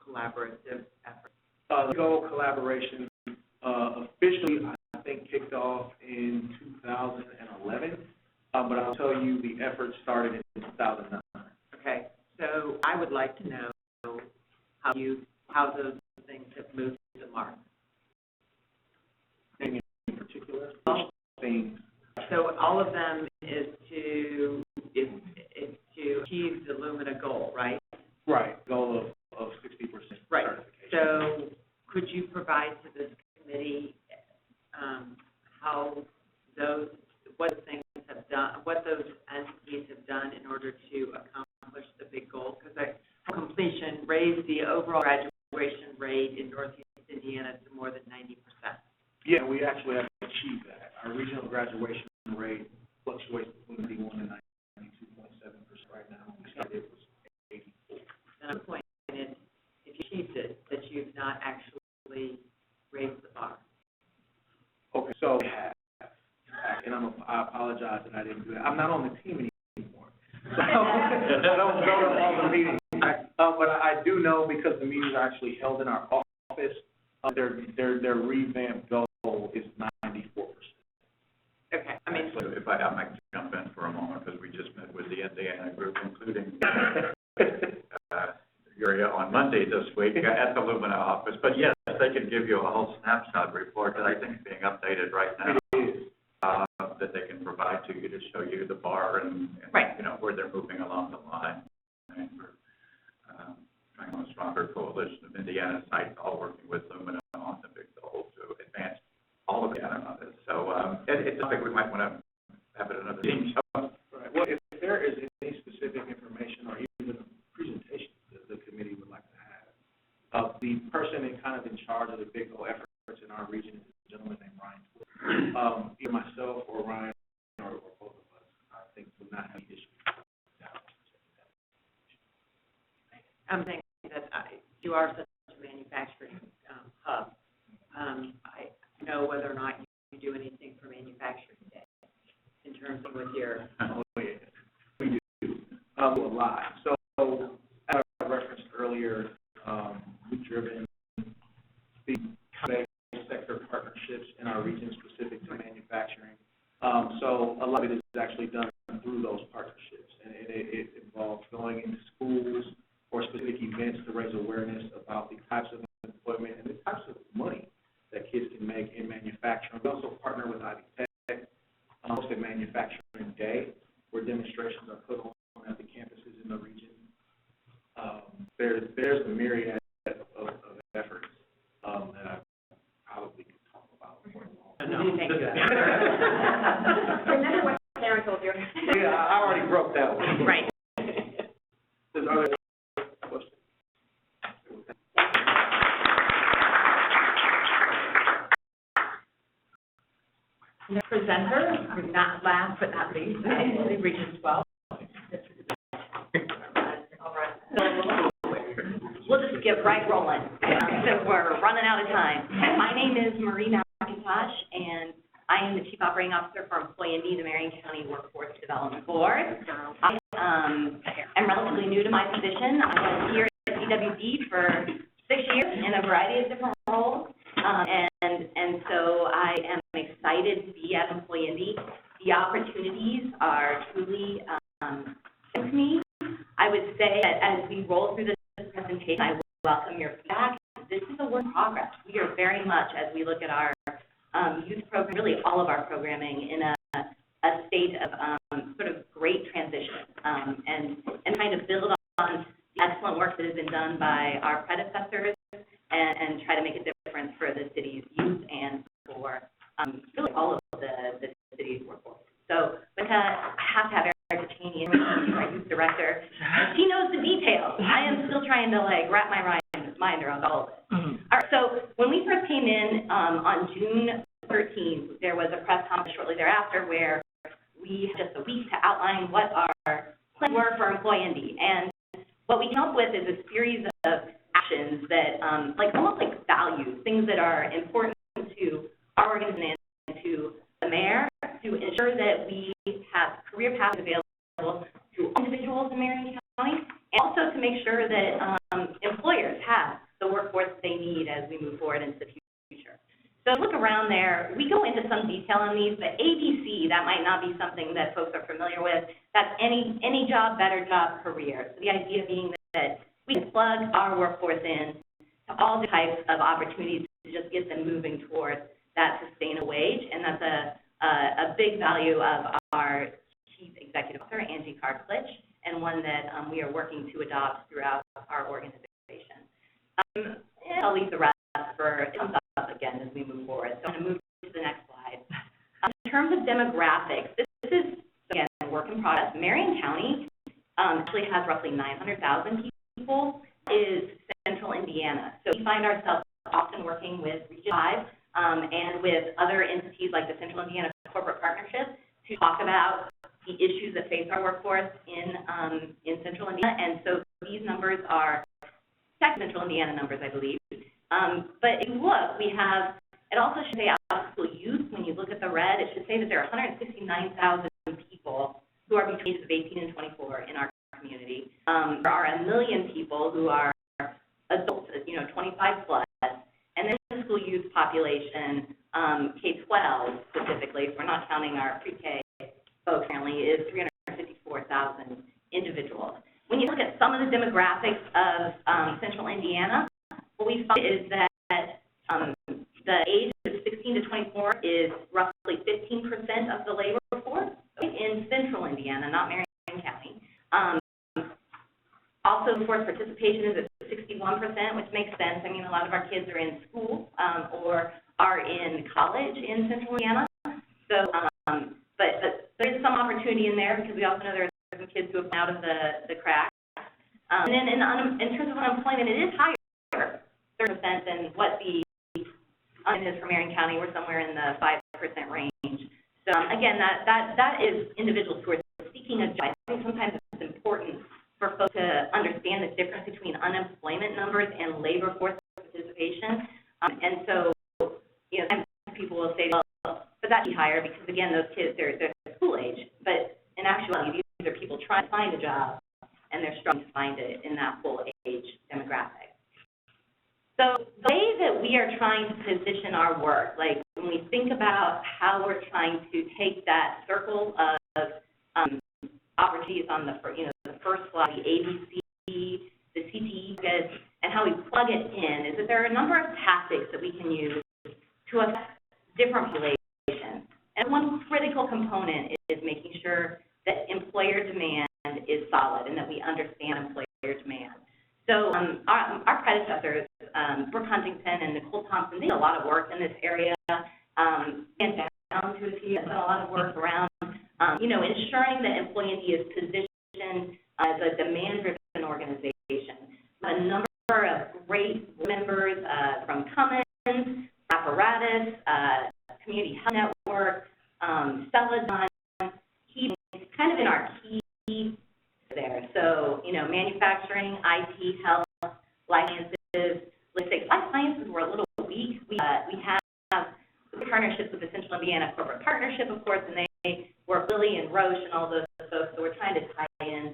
Speaker 1: collaborative effort?
Speaker 5: The goal collaboration officially, I think, kicked off in 2011, but I'll tell you the effort started in 2009.
Speaker 1: Okay, so I would like to know how those things have moved to the mark.
Speaker 5: things.
Speaker 1: So all of them is to achieve the Lumina goal, right?
Speaker 5: Right, goal of 60%
Speaker 1: Right.
Speaker 5: certification.
Speaker 1: So could you provide to this committee, how those, what things have done, what those entities have done in order to accomplish the big goal? Because completion raised the overall graduation rate in Northeast Indiana to more than 90%.
Speaker 5: Yeah, we actually have achieved that. Our regional graduation rate fluctuates between 81 and 92.7% right now. We started, it was 84.
Speaker 1: And the point is, if you achieved it, that you've not actually raised the bar.
Speaker 5: Okay, so we have, and I apologize that I didn't do that. I'm not on the team anymore, so I don't go to all the meetings. But I do know, because the meetings are actually held in our office, their revamped goal is 94%.
Speaker 1: Okay, I mean,
Speaker 2: So if I might jump in for a moment, because we just met with the Indiana group, including area on Monday this week at the Lumina office. But yes, they can give you a whole snapshot report that I think is being updated right now. That they can provide to you to show you the bar and
Speaker 1: right.
Speaker 2: you know, where they're moving along the line. And we're trying on a stronger coalition of Indiana sites, all working with Lumina on the big goal to advance all of Indiana on this. So it's something we might want to have at another meeting.
Speaker 5: Right. Well, if there is any specific information or even a presentation that the committee would like to have, the person in charge of the big goal efforts in our region is a gentleman named Ryan. Either myself or Ryan or both of us, I think, would not have any issue.
Speaker 1: I'm saying that you are such a manufacturing hub. I know whether or not you do anything for Manufacturing Day in terms of with your.
Speaker 5: Oh, yeah, we do. A lot. So, as I referenced earlier, we've driven the sector partnerships in our region specific to manufacturing. So a lot of it is actually done through those partnerships, and it involves going into schools or specific events to raise awareness about the types of employment and the types of money that kids can make in manufacturing. We also partner with Ivy Tech, hosted Manufacturing Day, where demonstrations are put on at the campuses in the region. There's a myriad of efforts that I probably could talk about for a long time.
Speaker 1: No, thank you.
Speaker 7: Remember what Karen told you.
Speaker 5: Yeah, I already broke that one.
Speaker 1: Right.
Speaker 5: There's other questions?
Speaker 1: Next presenter, not last but not least, Region 12.
Speaker 10: All right. So we'll just get right rolling, since we're running out of time. My name is Marie McIntosh, and I am the Chief Operating Officer for Employee and the Marion County Workforce Development Board. I am relatively new to my position. I was here at CWD for 6 years in a variety of different roles, and so I am excited to be at Employee Indy. The opportunities are truly with me. I would say that as we roll through this presentation, I welcome your feedback. This is a work in progress. We are very much, as we look at our youth program, really all of our programming, in a state of sort of great transition, and trying to build on the excellent work that has been done by our predecessors and try to make a difference for the city's youth and for really all of the city's workforce. So, but I have to have Erica Cheney, our youth director. She knows the details. I am still trying to wrap my mind around all of it. All right, so when we first came in on June 13th, there was a press conference shortly thereafter where we had just a week to outline what our plans were for Employee Indy. And what we came up with is a series of actions that, almost like values, things that are important to our organization and to the mayor, to ensure that we have career paths available to individuals in Marion County, and also to make sure that employers have the workforce they need as we move forward into the future. So look around there. We go into some detail on these, but ABC, that might not be something that folks are familiar with. That's any job, better job, career. So the idea being that we can plug our workforce in to all the types of opportunities to just get them moving towards that sustainable wage, and that's a big value of our Chief Executive Officer, Angie Cartlidge, and one that we are working to adopt throughout our organization. And I'll leave the rest for, it comes up again as we move forward. So I'm going to move to the next slide. In terms of demographics, this is, again, a work in progress. Marion County actually has roughly 900,000 people, is Central Indiana. So we find ourselves often working with Region 5 and with other entities like the Central Indiana Corporate Partnership to talk about the issues that face our workforce in Central Indiana. And so these numbers are Central Indiana numbers, I believe. But if you look, we have, it also should say out-of-school youth. When you look at the red, it should say that there are 169,000 people who are between ages of 18 and 24 in our community. There are 1 million people who are adults, 25 plus, and then the school youth population, K-12 specifically, if we're not counting our pre-K folks family, is 354,000 individuals. When you look at some of the demographics of Central Indiana, what we find is that the age of 16 to 24 is roughly 15% of the labor force in Central Indiana, not Marion County. Also, force participation is at 61%, which makes sense. I mean, a lot of our kids are in school or are in college in Central Indiana. So, but there is some opportunity in there because we also know there are some kids who have come out of the cracks. And then in terms of unemployment, it is higher, 30% than what the unemployment is for Marion County. We're somewhere in the 5% range. So again, that is individuals who are seeking a job. I think sometimes it's important for folks to understand the difference between unemployment numbers and labor force participation. And so, sometimes people will say, well, but that'd be higher because, again, those kids, they're school age. But in actuality, these are people trying to find a job, and they're struggling to find it in that full age demographic. So the way that we are trying to position our work, like when we think about how we're trying to take that circle of opportunities on the first slide, the ABC, the CTE, and how we plug it in, is that there are a number of tactics that we can use to affect different populations. And one critical component is making sure that employer demand is solid and that we understand employer demand. So our predecessors, Brooke Huntington and Nicole Thompson, they did a lot of work in this area, and down to a few, done a lot of work around, ensuring that Employee is positioned as a demand-driven organization. A number of great members from Cummins, Apparatus, Community Health Network, Celadon, kind of in our key there. So, manufacturing, IT, health, life sciences, logistics. Life sciences were a little weak. We have partnerships with the Central Indiana Corporate Partnership, of course, and they work Lilly and Roche and all those folks, so we're trying to tie in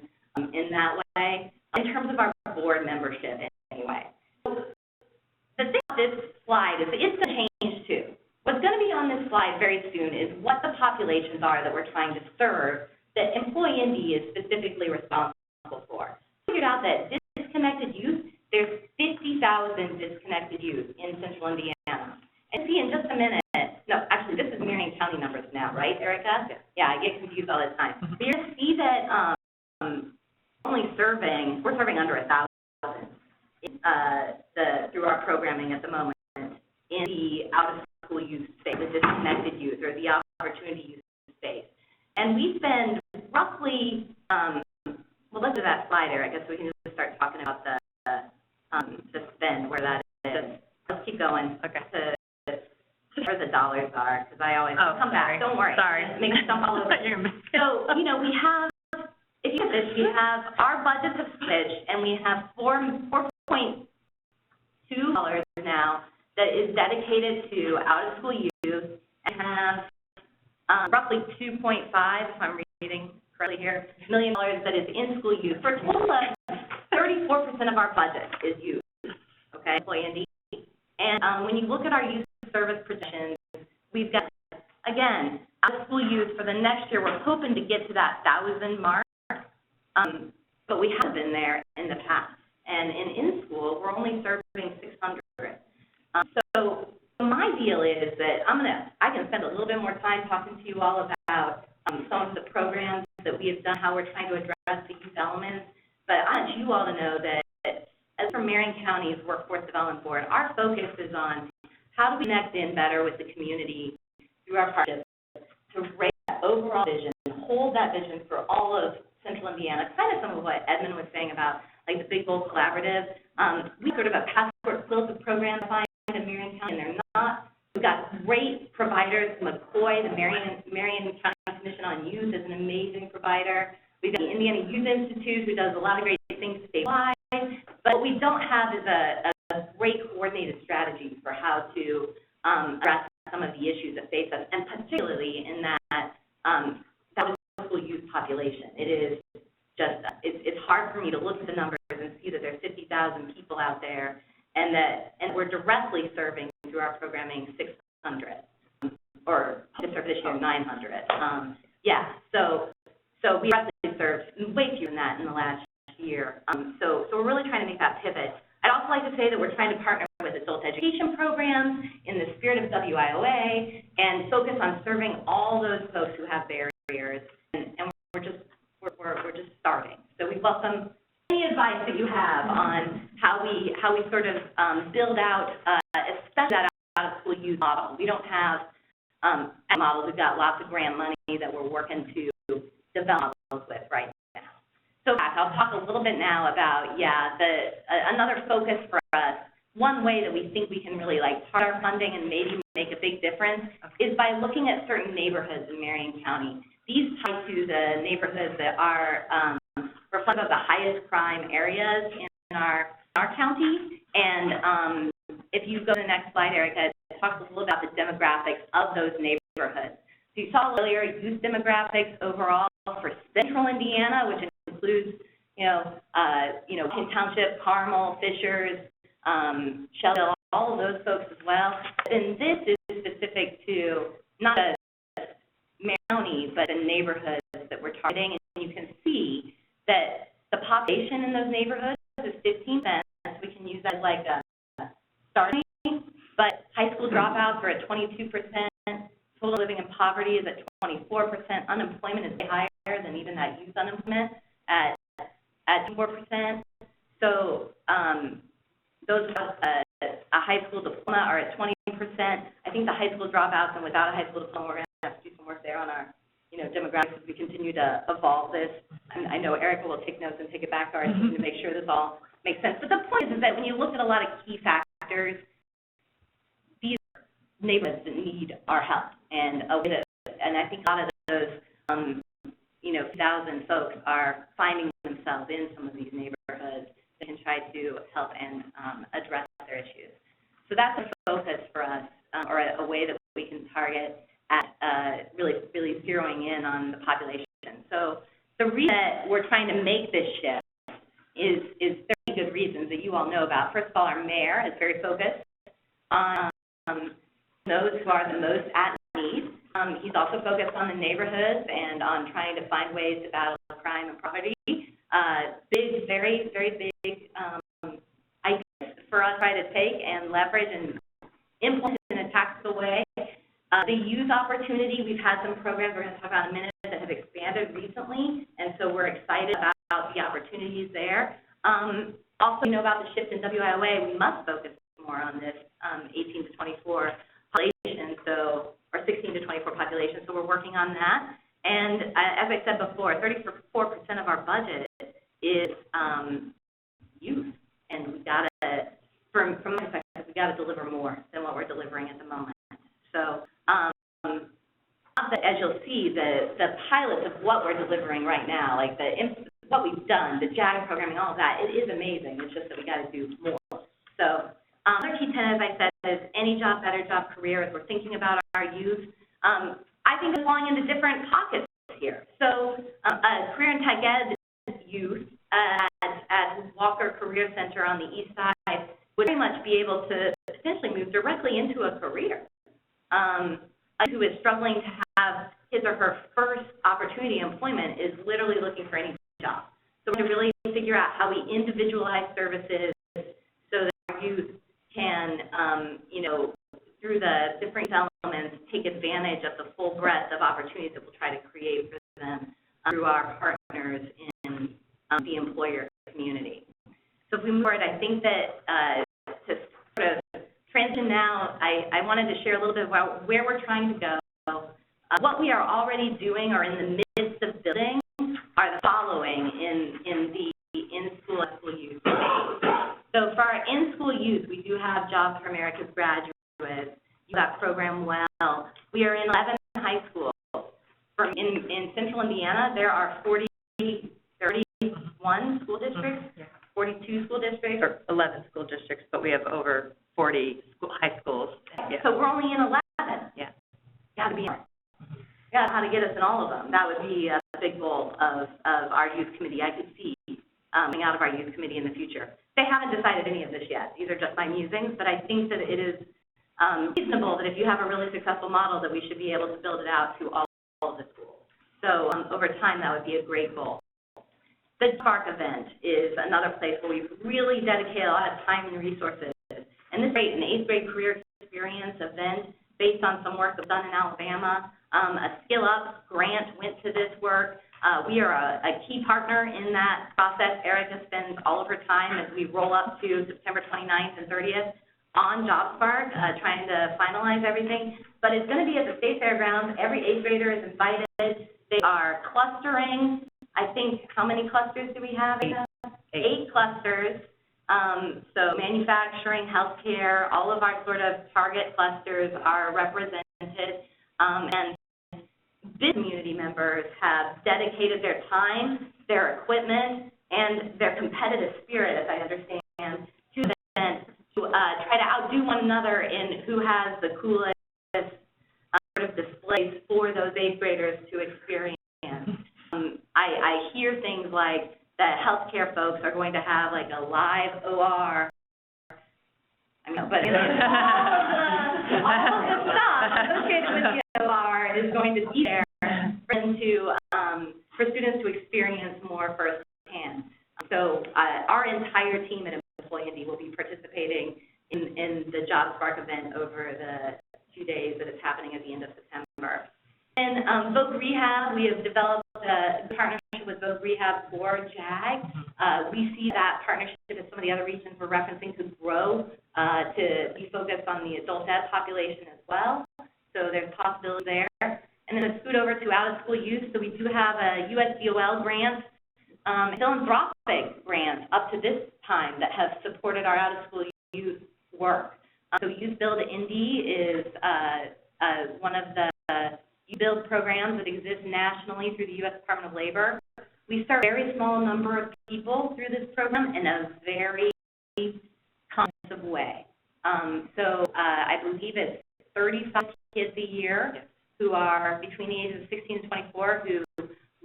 Speaker 10: that way. In terms of our board membership, anyway. The thing about this slide is that it's going to change, too. What's going to be on this slide very soon is what the populations are that we're trying to serve that Employee ND is specifically responsible for. We figured out that disconnected youth, there's 50,000 disconnected youth in Central Indiana. And see, in just a minute, no, actually, this is Marion County numbers now, right, Erica? Yeah, I get confused all the time. But you're going to see that we're serving under 1,000 through our programming at the moment in the out-of-school youth space, the disconnected youth, or the opportunity youth space. And we spend roughly, let's do that slide, Erica, so we can just start talking about the spend, where that is. Let's keep going. Okay. To where the dollars are, because I always come back. Don't worry. Sorry. Make me jump all over. So, we have, if you look at this, we have our budgets have switched, and we have $4.2 now that is dedicated to out-of-school youth, and have roughly 2.5, if I'm reading correctly here, $1 million that is in school youth. For a total of 34% of our budget is youth, okay, Employee ND. And when you look at our youth service positions, we've got, again, out-of-school youth for the next year, we're hoping to get to that 1,000 mark, but we have been there in the past. And in school, we're only serving 600. So my deal is that I can spend a little bit more time talking to you all about programs that we have done, how we're trying to address the youth elements. But I want you all to know that as for Marion County's Workforce Development Board, our focus is on how do we connect in better with the community through our partnerships to raise that overall vision, hold that vision for all of Central Indiana. Kind of some of what Edmund was saying about like the Big Bold Collaborative. We sort of a passport quilt of programs in Marion County, and they're not. We've got great providers. McCoy, the Marion County Commission on Youth, is an amazing provider. We've got the Indiana Youth Institute, who does a lot of great things statewide. But what we don't have is a great coordinated strategy for how to address some of the issues that face us, and particularly in that school youth population. It is just it's hard for me to look at the numbers and see that there's 50,000 people out there, and we're directly serving through our programming 600, or just for this year 900. So we directly served way fewer than that in the last year. So we're really trying to make that pivot. I'd also like to say that we're trying to partner with adult education programs in the spirit of WIOA and focus on serving all those folks who have barriers. And we're just starting. So we welcome any advice that you have on how we sort of build out, especially that out-of-school youth model. We don't have models. We've got lots of grant money that we're working to develop with right now. So I'll talk a little bit now about, another focus for us. One way that we think we can really part our funding and maybe make a big difference is by looking at certain neighborhoods in Marion County. These tie to the neighborhoods that are reflective of the highest crime areas in our county. And if you go to the next slide, Erica, it talks a little about the demographics of those neighborhoods. So you saw earlier youth demographics overall for Central Indiana, which includes, Washington Township, Carmel, Fishers, Shelbyville, all of those folks as well. And this is specific to not just Marion County, but the neighborhoods that we're targeting. And you can see that the population in those neighborhoods is 15%. We can use that as a starting, but high school dropouts are at 22%. Total living in poverty is at 24%. Unemployment is higher than even that youth unemployment at 4%. So those without a high school diploma are at 20%. I think the high school dropouts and without a high school diploma, we're going to have to do some work there on our demographics as we continue to evolve this. And I know Erica will take notes and take it back to our team to make sure this all makes sense. But the point is that when you look at a lot of key factors, these neighborhoods that need our help. And I think a lot of those, 1,000 folks are finding themselves in some of these neighborhoods that can try to help and address their issues. So that's a focus for us, or a way that we can target at really zeroing in on the population. So the reason that we're trying to make this shift is 30 good reasons that you all know about. First of all, our mayor is very focused on those who are the most at need. He's also focused on the neighborhoods and on trying to find ways to battle crime and poverty. Big, very, very big ideas for us to try to take and leverage and implement in a tactical way. The youth opportunity, we've had some programs we're going to talk about in a minute that have expanded recently, and so we're excited about the opportunities there. Also, about the shift in WIOA, we must focus more on this 18 to 24 population, or 16 to 24 population, so we're working on that. And as I said before, 34% of our budget is youth, and we've got to, from my perspective, we've got to deliver more than what we're delivering at the moment. So, as you'll see, the pilots of what we're delivering right now, what we've done, the JAG programming, all of that, it is amazing. It's just that we got to do more. So, our key tenet, as I said, is any job, better job, career. As we're thinking about our youth, I think it's falling into different pockets here. So, career and tech ed youth at Walker Career Center on the east side would very much be able to potentially move directly into a career. Who is struggling to have his or her first opportunity employment is literally looking for any job. So we're going to really figure out how we individualize services so that our youth can, through the different elements, take advantage of the full breadth of opportunities that we'll try to create for them through our partners in the employer community. So if we move forward, I think that to sort of transition now, I wanted to share a little bit about where we're trying to go. What we are already doing or in the midst of building are the following in the in-school youth. So for our in-school youth, we do have Jobs for America's graduates. That program well. We are in 11 high schools. In central Indiana, there are 31 school districts, 42 school districts.
Speaker 1: Or 11 school districts, but we have over 40 high schools. Yeah.
Speaker 10: So we're only in 11.
Speaker 1: Yeah.
Speaker 10: Got to be in. Yeah, how to get us in all of them. That would be a big goal of our youth committee. I could see coming out of our youth committee in the future. They haven't decided any of this yet. These are just my musings, but I think that it is reasonable that if you have a really successful model that we should be able to build it out to all of the schools. So over time, that would be a great goal. The Spark event is another place where we've really dedicated a lot of time and resources. And this is an 8th grade career experience event based on some work that was done in Alabama. A Skill Up grant went to this work. We are a key partner in that process. Erica spends all of her time as we roll up to September 29th and 30th on JobSpark, trying to finalize everything. But it's going to be at the State Fairgrounds. Every 8th grader is invited. They are clustering. I think, how many clusters do we have? 8 clusters. So manufacturing, healthcare, all of our sort of target clusters are represented. And business community members have dedicated their time, their equipment, and their competitive spirit, as I understand, to the event to try to outdo one another in who has the coolest sort of displays for those 8th graders to experience. I hear things like that healthcare folks are going to have like a live OR. I mean, but all of the stuff associated with the OR is going to be there for students to experience more firsthand. So our entire team at Employee will be participating in the JobSpark event over the 2 days that it's happening at the end of September. And Voc Rehab, we have developed a partnership with Voc Rehab for JAG. We see that partnership as some of the other regions we're referencing to grow to be focused on the adult ed population as well. So there's possibility there. And then let's scoot over to out-of-school youth. So we do have a USDOL grant, philanthropic grants up to this time that have supported our out-of-school youth work. So Youth Build Indy is one of the youth build programs that exist nationally through the U.S. Department of Labor. We serve a very small number of people through this program in a very comprehensive way. So I believe it's 35 kids a year who are between the ages of 16 and 24 who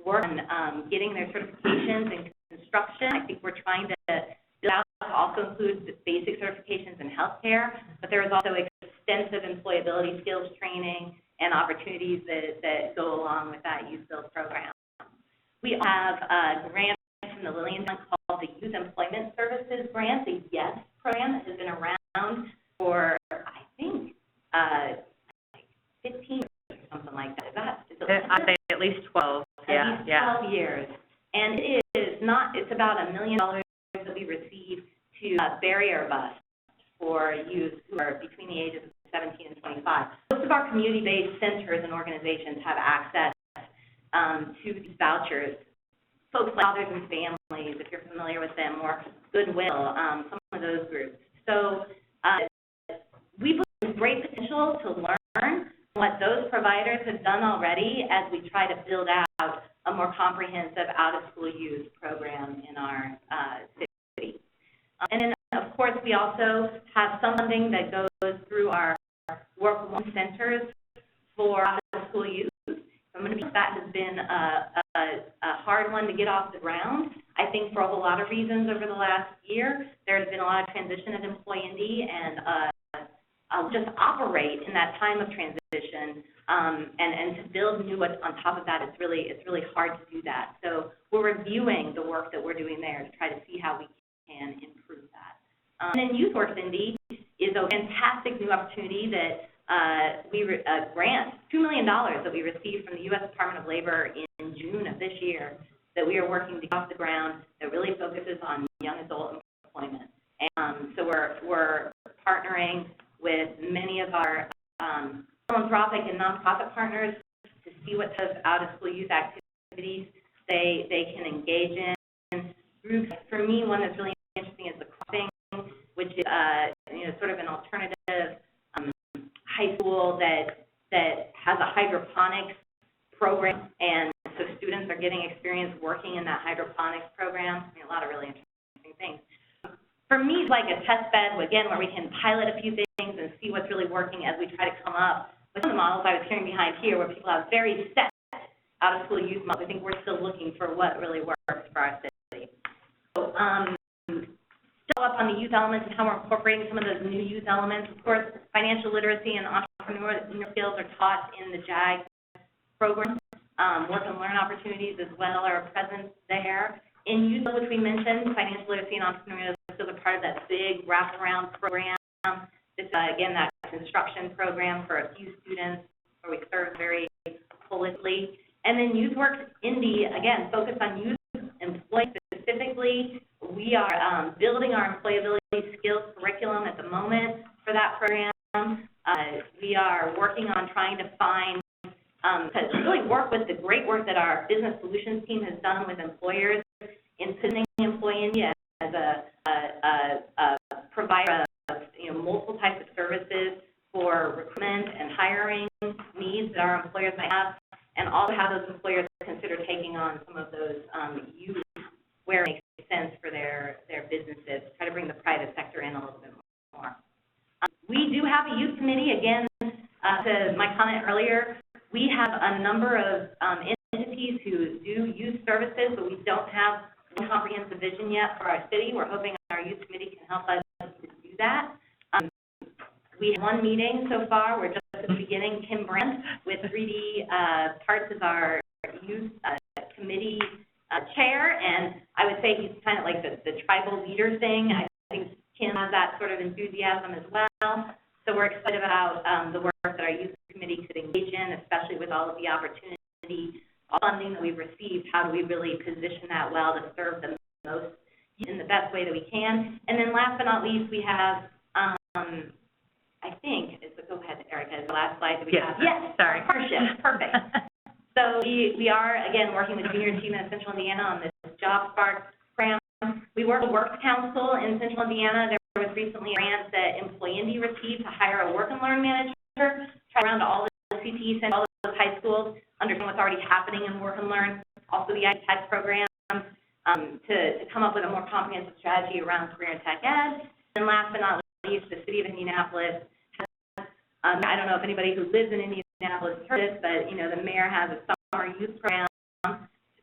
Speaker 10: work on getting their certifications in construction. I think we're trying to build out to also include the basic certifications in healthcare, but there is also extensive employability skills training and opportunities that go along with that Youth Build program. We have a grant from the Lillian called the Youth Employment Services Grant, the YES program, that has been around for, I think, 15 years or something like that.
Speaker 1: I'd say at least 12.
Speaker 10: At least 12 years. And it is not, it's about $1 million that we receive to barrier bust for youth who are between the ages of 17 and 25. Most of our community-based centers and organizations have access to these vouchers. Folks like Fathers and Families, if you're familiar with them, or Goodwill, some of those groups. So we believe there's great potential to learn what those providers have done already as we try to build out a more comprehensive out-of-school youth program in our city. And then, of course, we also have some funding that goes through our Work One centers for out-of-school youth. I'm going to be, that has been a hard one to get off the ground. I think for a whole lot of reasons over the last year, there's been a lot of transition at Employee and just operate in that time of transition and to build new on top of that, it's really hard to do that. So we're reviewing the work that we're doing there to try to see how we can improve that. And then YouthWorks Indy is a fantastic new opportunity that we grant $2 million that we received from the U.S. Department of Labor in June of this year that we are working to get off the ground that really focuses on young adult employment. And so we're partnering with many of our philanthropic and nonprofit partners to see what type of out-of-school youth activities they can engage in. Groups, for me, one that's really interesting is the crossing, which is sort of an alternative high school that has a hydroponics program, and so students are getting experience working in that hydroponics program. I mean, a lot of really interesting things. For me, it's like a test bed, again, where we can pilot a few things and see what's really working as we try to come up with some of the models I was hearing behind here, where people have very set out-of-school youth models. I think we're still looking for what really works for our city. So, still up on the youth elements and how we're incorporating some of those new youth elements. Of course, financial literacy and entrepreneurial skills are taught in the JAG program. Work and learn opportunities as well are present there. In youth, which we mentioned, financial literacy and entrepreneurial skills are part of that big wraparound program. This, again, that construction program for a few students where we serve very holistically. And then YouthWorks Indy, again, focused on youth employment specifically. We are building our employability skills curriculum at the moment for that program. We are working on trying to find, to really work with the great work that our business solutions team has done with employers in positioning Employee India as a provider of multiple types of services for recruitment and hiring needs that our employers might have, and also how those employers consider taking on some of those youth where it makes sense for their businesses, try to bring the private sector in a little bit more. We do have a youth committee. Again, to my comment earlier, we have a number of entities who do youth services, but we don't have one comprehensive vision yet for our city. We're hoping our youth committee can help us to do that. We have one meeting so far. We're just at the beginning. Kim Brandt with 3D Parts is our youth committee chair, and I would say he's kind of like the tribal leader thing. I think Kim has that sort of enthusiasm as well. So we're excited about the work that our youth committee could engage in, especially with all of the opportunity, all funding that we've received. How do we really position that well to serve the most in the best way that we can? And then last but not least, we have, I think, go ahead, Erica, is the last slide that we have. Yes, sorry. Partnership, perfect. So we are, again, working with Junior Achievement of Central Indiana on this Job Spark program. We work with Works Council in Central Indiana. There was recently a grant that Employee Indy received to hire a work and learn manager, try around to all the CTE and all those high schools, understand what's already happening in work and learn, also the tech program, to come up with a more comprehensive strategy around career and tech ed. And last but not least, the city of Indianapolis has, I don't know if anybody who lives in Indianapolis heard this, but the mayor has a summer youth program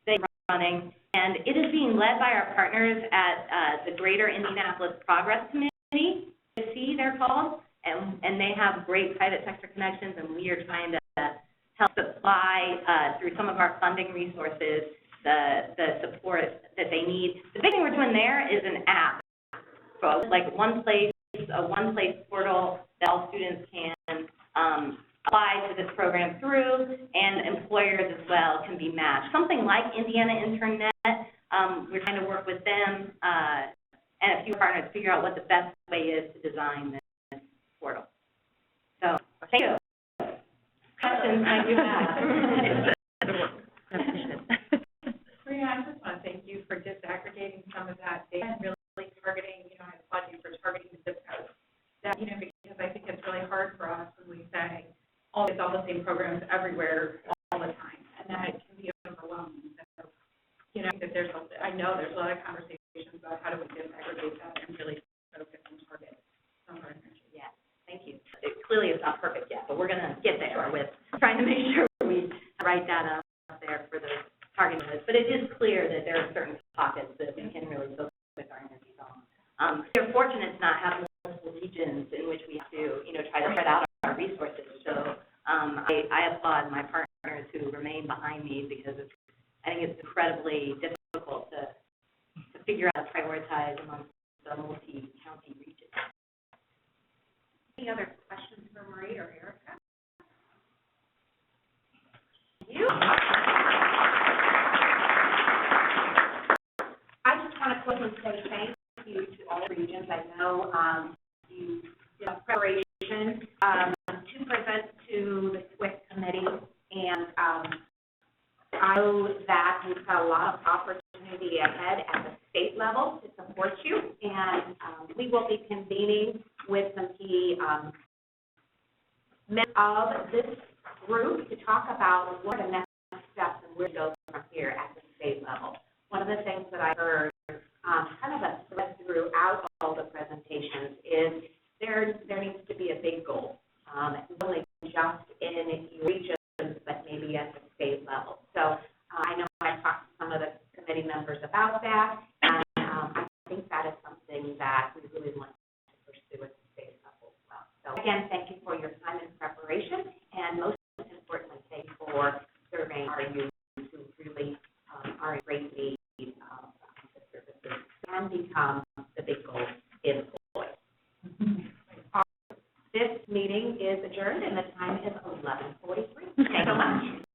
Speaker 10: they're running, and it is being led by our partners at the Greater Indianapolis Progress Committee, they're called, and they have great private sector connections, and we are trying to help supply through some of our funding resources the support that they need. The big thing we're doing there is an app, so like a one-place portal that all students can apply to this program through, and employers as well can be matched. Something like Indiana InternNet, we're trying to work with them and a few partners to figure out what the best way is to design this portal. So, thank you. Questions I do have.
Speaker 1: Maria, I just want to thank you for disaggregating some of that data and really targeting, I applaud you for targeting the zip codes. That, because I think it's really hard for us when we say, it's all the same programs everywhere all the time, and that can be overwhelming. So, that I know there's a lot of conversations about how do we disaggregate that and really focus and target some of our energy.
Speaker 10: Yeah, thank you. Clearly it's not perfect yet, but we're going to get there with trying to make sure we write that up there for those targeting lists. But it is clear that there are certain pockets that we can really focus our energies on. We're fortunate to not have multiple regions in which we have to, try to spread out our resources. So I applaud my partners who remain behind me, because I think it's incredibly difficult to figure out how to prioritize amongst the multi-county regions. Any other questions for Marie or Erica? You?
Speaker 7: know, you did a preparation, to present to the SWIC committee, and, I know that you've got a lot of opportunity ahead at the state level to support you, and, we will be convening with some key, members of this group to talk about what are the next steps and where to go from here at the state level. One of the things that I heard, kind of a thread throughout all the presentations is there needs to be a big goal, not only just in your regions, but maybe at the state level. So I know I talked to some of the committee members about that, and I think that is something that we really want to pursue at the state level as well. So again, thank you for your time and preparation, and most importantly, thank you for serving our youth who really are in great need of the services and become the big goal employees. This meeting is adjourned, and the time is 11:43. Thanks so much.